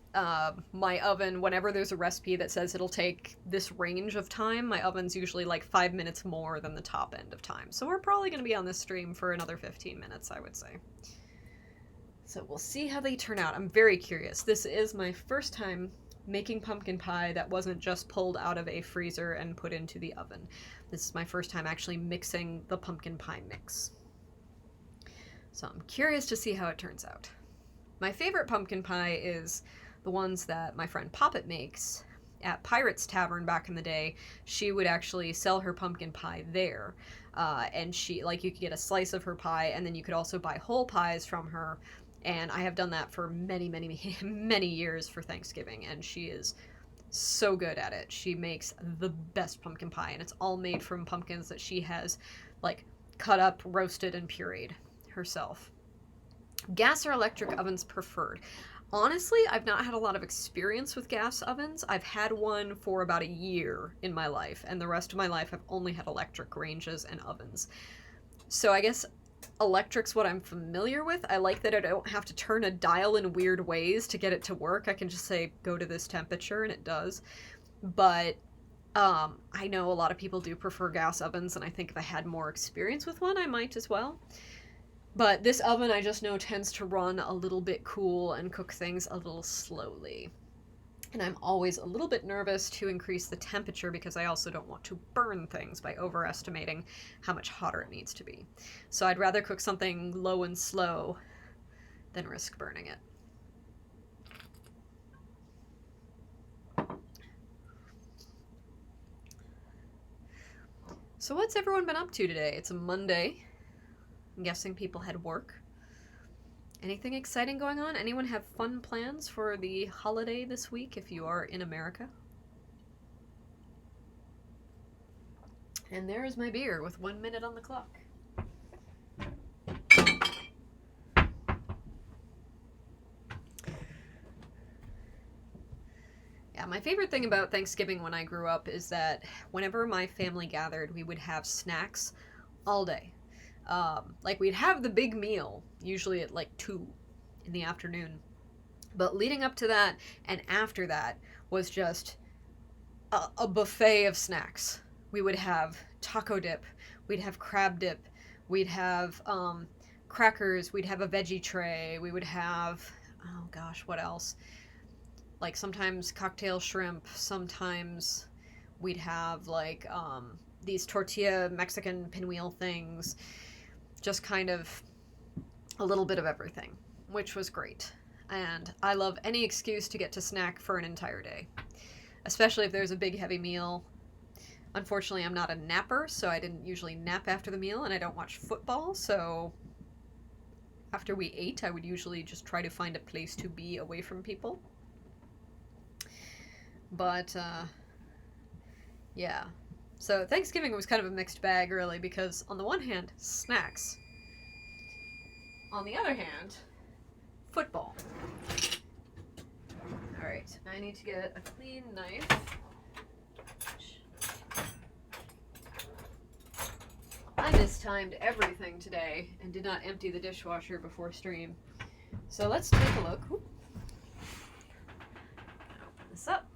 My oven, whenever there's a recipe that says it'll take this range of time, my oven's usually like 5 minutes more than the top end of time. So we're probably going to be on this stream for another 15 minutes, I would say. So we'll see how they turn out. I'm very curious. This is my first time making pumpkin pie that wasn't just pulled out of a freezer and put into the oven. This is my first time actually mixing the pumpkin pie mix. So I'm curious to see how it turns out. My favorite pumpkin pie is the ones that my friend Poppet makes at Pirate's Tavern back in the day. She would actually sell her pumpkin pie there. And you could get a slice of her pie, and then you could also buy whole pies from her. And I have done that for many, many, many years for Thanksgiving, and she is so good at it. She makes the best pumpkin pie, and it's all made from pumpkins that she has, cut up, roasted, and pureed herself. Gas or electric ovens preferred. Honestly, I've not had a lot of experience with gas ovens. I've had one for about a year in my life, and the rest of my life I've only had electric ranges and ovens. So I guess electric's what I'm familiar with. I like that I don't have to turn a dial in weird ways to get it to work. I can just say, go to this temperature, and it does. But I know a lot of people do prefer gas ovens, and I think if I had more experience with one, I might as well. But this oven, I just know, tends to run a little bit cool and cook things a little slowly. And I'm always a little bit nervous to increase the temperature because I also don't want to burn things by overestimating how much hotter it needs to be. So I'd rather cook something low and slow than risk burning it. So what's everyone been up to today? It's a Monday. I'm guessing people had work. Anything exciting going on? Anyone have fun plans for the holiday this week if you are in America? And there is my beer with 1 minute on the clock. Yeah, my favorite thing about Thanksgiving when I grew up is that whenever my family gathered, we would have snacks all day. We'd have the big meal, usually at 2 in the afternoon. But leading up to that and after that was just a buffet of snacks. We would have taco dip, we'd have crab dip, we'd have crackers, we'd have a veggie tray, we would have, oh gosh, what else? Sometimes cocktail shrimp, sometimes we'd have these tortilla Mexican pinwheel things. Just kind of a little bit of everything, which was great. And I love any excuse to get to snack for an entire day, especially if there's a big heavy meal. Unfortunately, I'm not a napper, so I didn't usually nap after the meal, and I don't watch football, so after we ate, I would usually just try to find a place to be away from people. But, yeah. So Thanksgiving was kind of a mixed bag, really, because on the one hand, snacks. On the other hand, football. Alright, I need to get a clean knife. I mistimed everything today and did not empty the dishwasher before stream. So let's take a look. Open this up.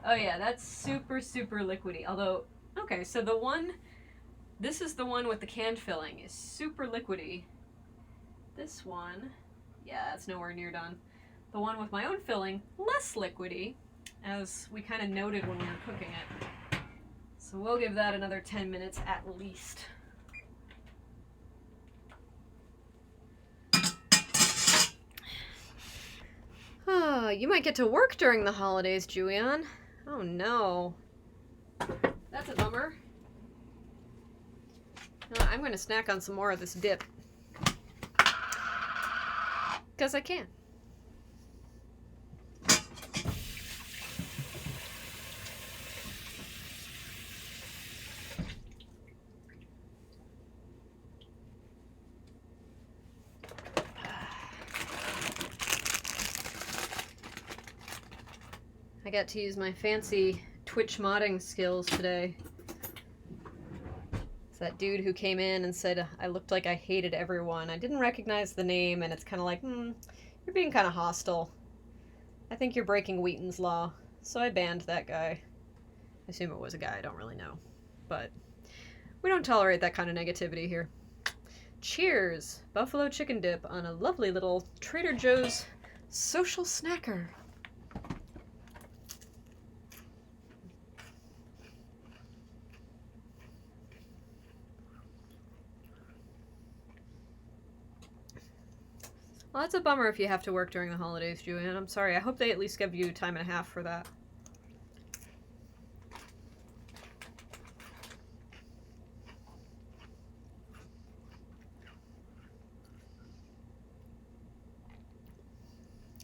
Oh yeah, that's super, super liquidy. Although, okay, so this is the one with the canned filling, is super liquidy. This one, yeah, it's nowhere near done. The one with my own filling, less liquidy, as we kind of noted when we were cooking it. So we'll give that another 10 minutes at least. Oh, you might get to work during the holidays, Julian. Oh no. That's a bummer. I'm going to snack on some more of this dip. Because I can. I got to use my fancy Twitch modding skills today. It's that dude who came in and said I looked like I hated everyone. I didn't recognize the name, and it's kind of like, you're being kind of hostile. I think you're breaking Wheaton's law. So I banned that guy. I assume it was a guy, I don't really know. But we don't tolerate that kind of negativity here. Cheers! Buffalo chicken dip on a lovely little Trader Joe's social snacker. Well, that's a bummer if you have to work during the holidays, Julian. I'm sorry. I hope they at least give you time and a half for that.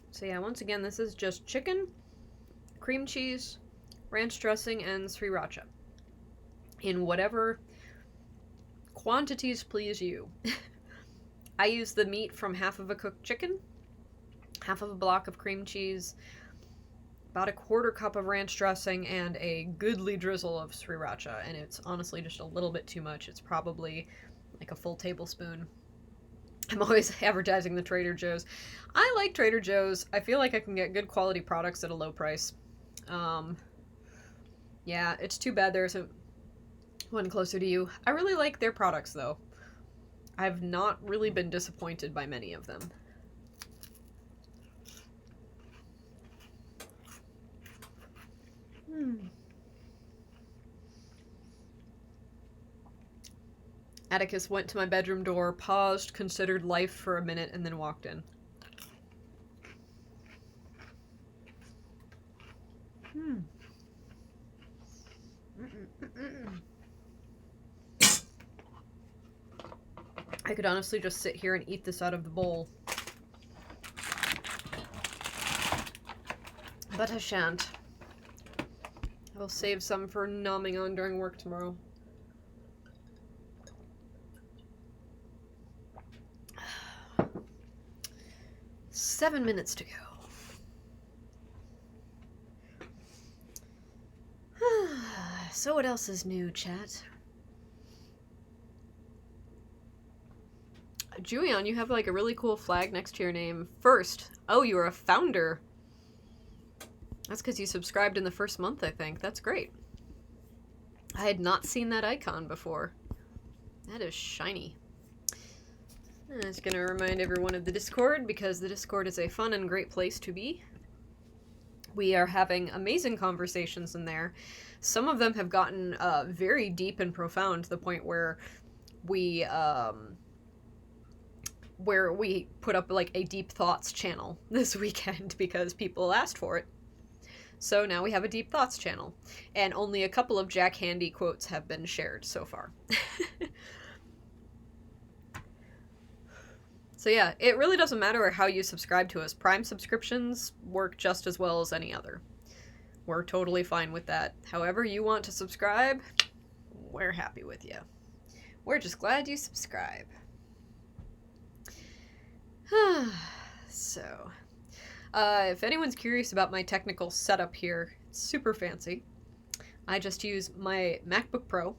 So yeah, once again, this is just chicken, cream cheese, ranch dressing, and sriracha. In whatever quantities please you. I use the meat from half of a cooked chicken, half of a block of cream cheese, about a quarter cup of ranch dressing, and a goodly drizzle of sriracha. And it's honestly just a little bit too much. It's probably like a full tablespoon. I'm always advertising the Trader Joe's. I like Trader Joe's. I feel like I can get good quality products at a low price. Yeah, it's too bad there isn't one closer to you. I really like their products, though. I've not really been disappointed by many of them. Atticus went to my bedroom door, paused, considered life for a minute, and then walked in. I could honestly just sit here and eat this out of the bowl. But I shan't. I will save some for nomming on during work tomorrow. Seven minutes to go. So what else is new, chat? Julian, you have like a really cool flag next to your name. First. Oh, you are a founder. That's because you subscribed in the first month, I think. That's great. I had not seen that icon before. That is shiny. I'm just going to remind everyone of the Discord, because the Discord is a fun and great place to be. We are having amazing conversations in there. Some of them have gotten very deep and profound, to the point where we put up like a Deep Thoughts channel this weekend because people asked for it. So now we have a Deep Thoughts channel, and only a couple of Jack Handey quotes have been shared so far. So yeah, it really doesn't matter how you subscribe to us. Prime subscriptions work just as well as any other. We're totally fine with that. However you want to subscribe, we're happy with you. We're just glad you subscribe. So, if anyone's curious about my technical setup here, it's super fancy. I just use my MacBook Pro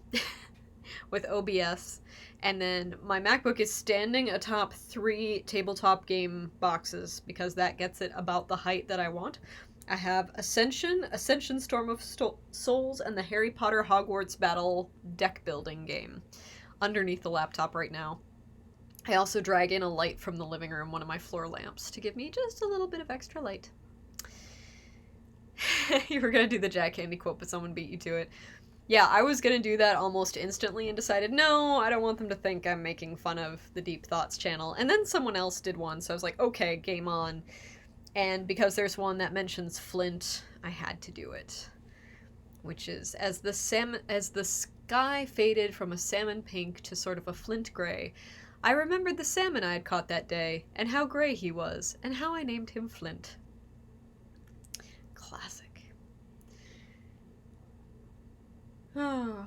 with OBS, and then my MacBook is standing atop 3 tabletop game boxes because that gets it about the height that I want. I have Ascension, Ascension Storm of Souls, and the Harry Potter Hogwarts Battle deck building game underneath the laptop right now. I also drag in a light from the living room, one of my floor lamps, to give me just a little bit of extra light. You were going to do the Jack Handy quote, but someone beat you to it. Yeah, I was going to do that almost instantly and decided, no, I don't want them to think I'm making fun of the Deep Thoughts channel. And then someone else did one, so I was like, okay, game on. And because there's one that mentions Flint, I had to do it. Which is, as the sky faded from a salmon pink to sort of a flint gray, I remembered the salmon I had caught that day, and how gray he was, and how I named him Flint. Classic. Oh,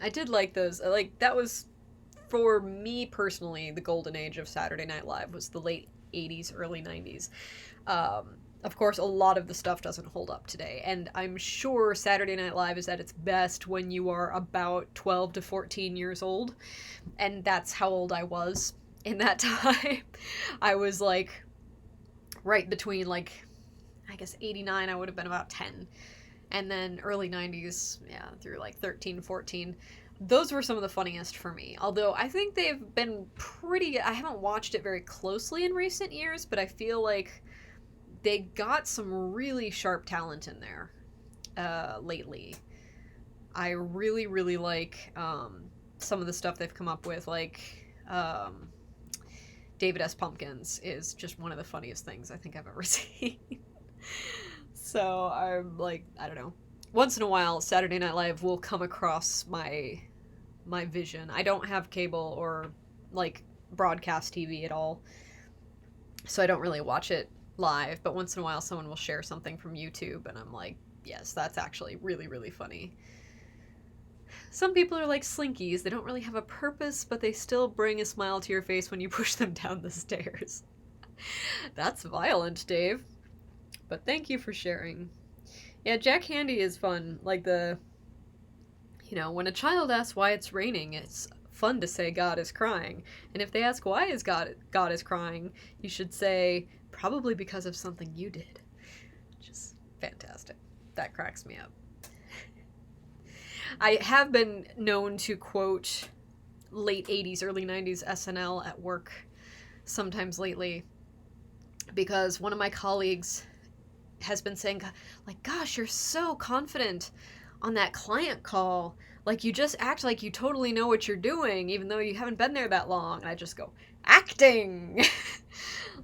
I did like those. Like, that was, for me personally, the golden age of Saturday Night Live was the late 80s, early 90s. Of course, a lot of the stuff doesn't hold up today, and I'm sure Saturday Night Live is at its best when you are about 12 to 14 years old, and that's how old I was in that time. I was, like, right between, like, I guess 89, I would have been about 10, and then early 90s, yeah, through, like, 13, 14. Those were some of the funniest for me, although I think they've been I haven't watched it very closely in recent years, but I feel like they got some really sharp talent in there lately. I really, really like some of the stuff they've come up with, like David S. Pumpkins is just one of the funniest things I think I've ever seen. So I'm like, I don't know. Once in a while, Saturday Night Live will come across my vision. I don't have cable or, like, broadcast TV at all, so I don't really watch it live, but once in a while someone will share something from YouTube, and I'm like, yes, that's actually really, really funny. Some people are like Slinkies. They don't really have a purpose, but they still bring a smile to your face when you push them down the stairs. That's violent, Dave. But thank you for sharing. Yeah, Jack Handy is fun. Like when a child asks why it's raining, it's fun to say God is crying. And if they ask why is God is crying, you should say, probably because of something you did. Just fantastic. That cracks me up. I have been known to quote late 80s, early 90s SNL at work sometimes lately, because one of my colleagues has been saying, like, gosh, you're so confident on that client call. Like, you just act like you totally know what you're doing, even though you haven't been there that long. And I just go, acting!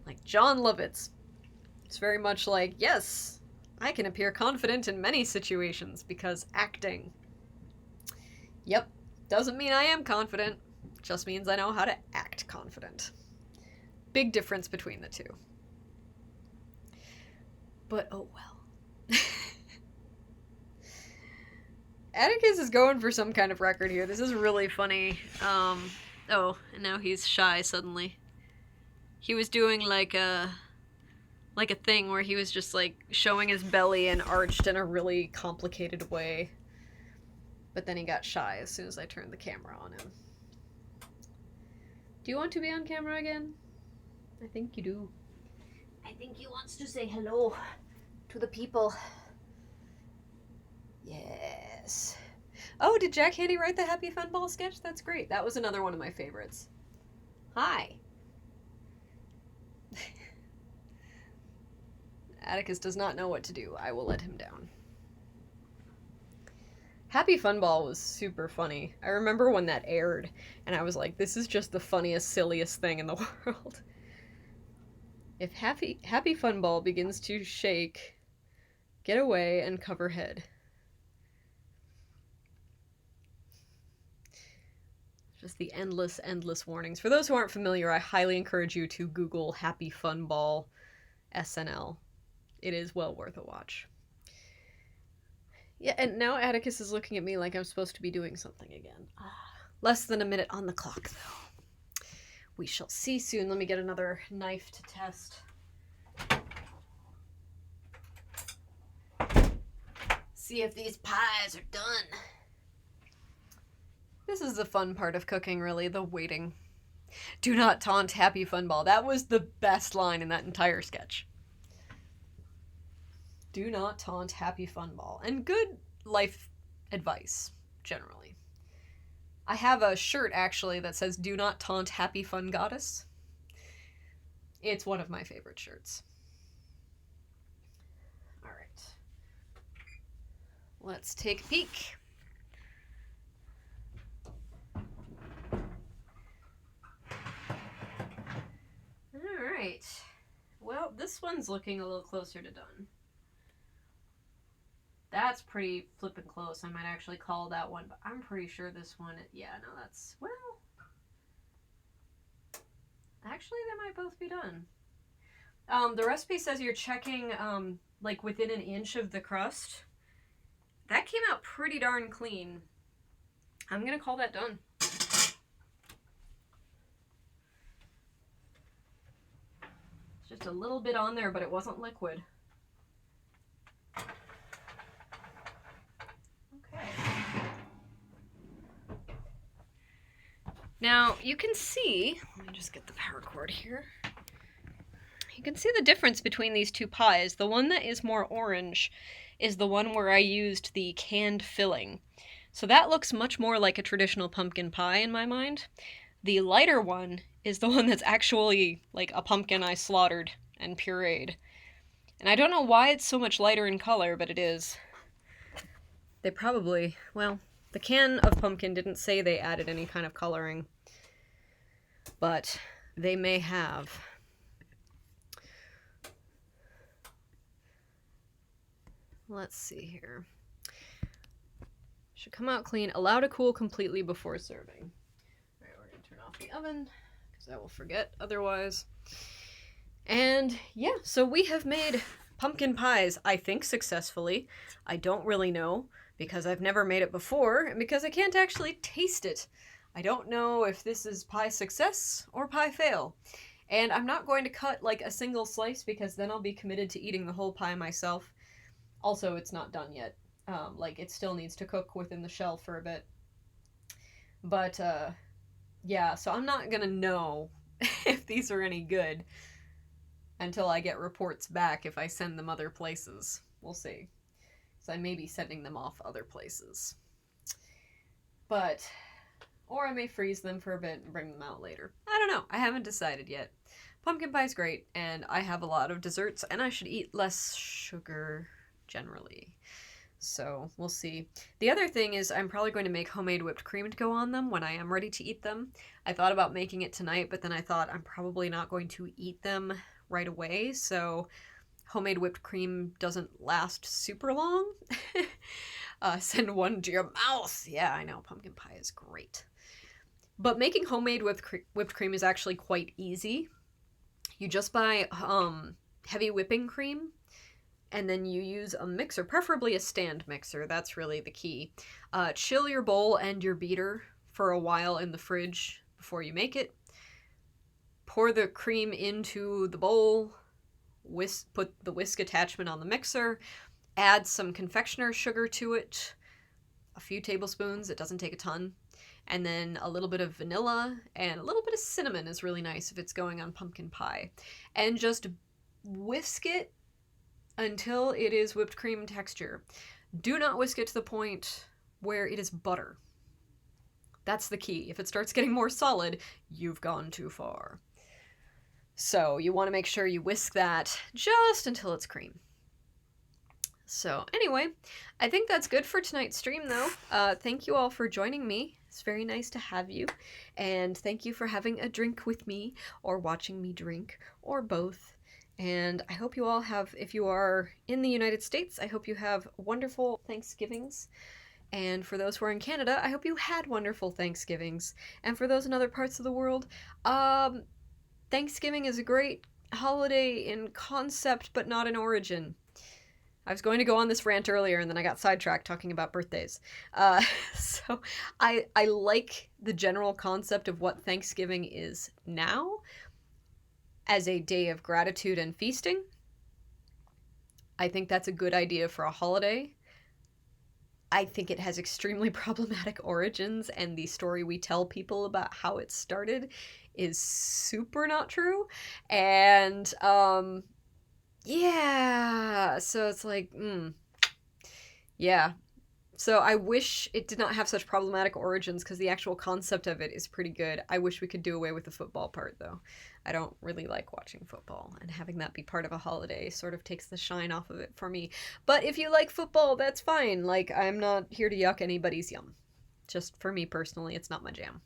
Like Jon Lovitz. It's very much like, yes, I can appear confident in many situations because acting. Yep, doesn't mean I am confident. Just means I know how to act confident. Big difference between the two. But oh well. Atticus is going for some kind of record here. This is really funny. Oh, and now he's shy suddenly. He was doing like a thing where he was just like showing his belly and arched in a really complicated way. But then he got shy as soon as I turned the camera on him. Do you want to be on camera again? I think you do. I think he wants to say hello to the people. Yes. Oh, did Jack Handy write the Happy Fun Ball sketch? That's great. That was another one of my favorites. Hi. Atticus does not know what to do. I will let him down. Happy Fun Ball was super funny. I remember when that aired, and I was like, this is just the funniest, silliest thing in the world. If Happy Fun Ball begins to shake, get away and cover head. Just the endless, endless warnings. For those who aren't familiar, I highly encourage you to Google Happy Fun Ball SNL. It is well worth a watch. Yeah, and now Atticus is looking at me like I'm supposed to be doing something again. Less than a minute on the clock, though. We shall see soon. Let me get another knife to test. See if these pies are done. This is the fun part of cooking, really, the waiting. Do not taunt Happy Fun Ball. That was the best line in that entire sketch. Do not taunt Happy Fun Ball. And good life advice, generally. I have a shirt, actually, that says, do not taunt Happy Fun Goddess. It's one of my favorite shirts. Alright. Let's take a peek. Alright. Well, this one's looking a little closer to done. That's pretty flippin' close. I might actually call that one, but I'm pretty sure this one, yeah, no, that's, well, actually, they might both be done. The recipe says you're checking, like, within an inch of the crust. That came out pretty darn clean. I'm gonna call that done. Just a little bit on there, but it wasn't liquid. Okay. Now, you can see, let me just get the power cord here. You can see the difference between these two pies. The one that is more orange is the one where I used the canned filling. So that looks much more like a traditional pumpkin pie in my mind. The lighter one is the one that's actually like a pumpkin I slaughtered and pureed. And I don't know why it's so much lighter in color, but it is. They probably, well, the can of pumpkin didn't say they added any kind of coloring, but they may have. Let's see here. Should come out clean. Allow to cool completely before serving. Alright, we're going to turn off the oven, because I will forget otherwise. And yeah, so we have made pumpkin pies, I think successfully. I don't really know, because I've never made it before, and because I can't actually taste it. I don't know if this is pie success or pie fail. And I'm not going to cut like a single slice, because then I'll be committed to eating the whole pie myself. Also, it's not done yet. Like, it still needs to cook within the shell for a bit. But, yeah, so I'm not gonna know if these are any good until I get reports back if I send them other places. We'll see. So I may be sending them off other places. But, or I may freeze them for a bit and bring them out later. I don't know. I haven't decided yet. Pumpkin pie's great, and I have a lot of desserts, and I should eat less sugar generally. So we'll see. The other thing is I'm probably going to make homemade whipped cream to go on them when I am ready to eat them. I thought about making it tonight, but then I thought I'm probably not going to eat them right away, so homemade whipped cream doesn't last super long. Send one to your mouth. Yeah, I know, pumpkin pie is great. But making homemade whipped cream is actually quite easy. You just buy heavy whipping cream, and then you use a mixer, preferably a stand mixer. That's really the key. Chill your bowl and your beater for a while in the fridge before you make it. Pour the cream into the bowl, put the whisk attachment on the mixer, add some confectioner's sugar to it, a few tablespoons, it doesn't take a ton, and then a little bit of vanilla, and a little bit of cinnamon is really nice if it's going on pumpkin pie. And just whisk it until it is whipped cream texture. Do not whisk it to the point where it is butter. That's the key. If it starts getting more solid, you've gone too far. So you want to make sure you whisk that just until it's cream. So anyway, I think that's good for tonight's stream though. Thank you all for joining me. It's very nice to have you. And thank you for having a drink with me, or watching me drink, or both. And I hope you all have, if you are in the United States, I hope you have wonderful Thanksgivings. And for those who are in Canada, I hope you had wonderful Thanksgivings. And for those in other parts of the world, Thanksgiving is a great holiday in concept, but not in origin. I was going to go on this rant earlier, and then I got sidetracked talking about birthdays. So I like the general concept of what Thanksgiving is now as a day of gratitude and feasting. I think that's a good idea for a holiday. I think it has extremely problematic origins, and the story we tell people about how it started is super not true. And Yeah, so it's like, yeah. So I wish it did not have such problematic origins because the actual concept of it is pretty good. I wish we could do away with the football part though. I don't really like watching football, and having that be part of a holiday sort of takes the shine off of it for me. But if you like football, that's fine. Like, I'm not here to yuck anybody's yum. Just for me personally, it's not my jam.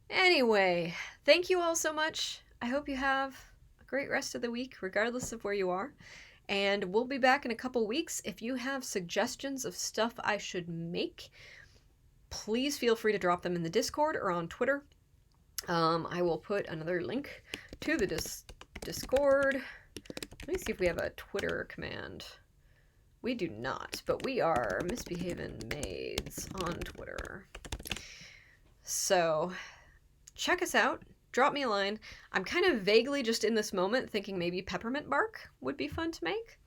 Anyway, thank you all so much. I hope you have a great rest of the week, regardless of where you are. And we'll be back in a couple weeks. If you have suggestions of stuff I should make, please feel free to drop them in the Discord or on Twitter. I will put another link to the Discord. Let me see if we have a Twitter command. We do not, but we are Misbehaving Maids on Twitter. So, check us out. Drop me a line. I'm kind of vaguely just in this moment thinking maybe peppermint bark would be fun to make.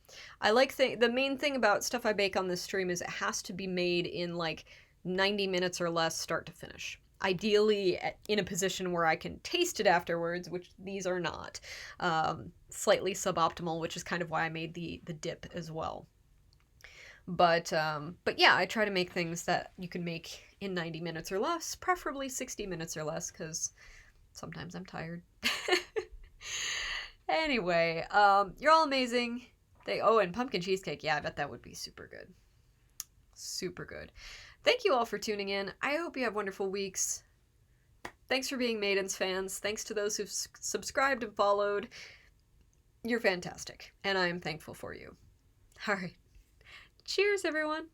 I like the main thing about stuff I bake on this stream is it has to be made in like 90 minutes or less start to finish. Ideally in a position where I can taste it afterwards, which these are not. Slightly suboptimal, which is kind of why I made the dip as well. But yeah, I try to make things that you can make in 90 minutes or less, preferably 60 minutes or less, because sometimes I'm tired. Anyway, you're all amazing. And pumpkin cheesecake. Yeah, I bet that would be super good. Super good. Thank you all for tuning in. I hope you have wonderful weeks. Thanks for being Maidens fans. Thanks to those who've subscribed and followed. You're fantastic, and I am thankful for you. All right. Cheers, everyone.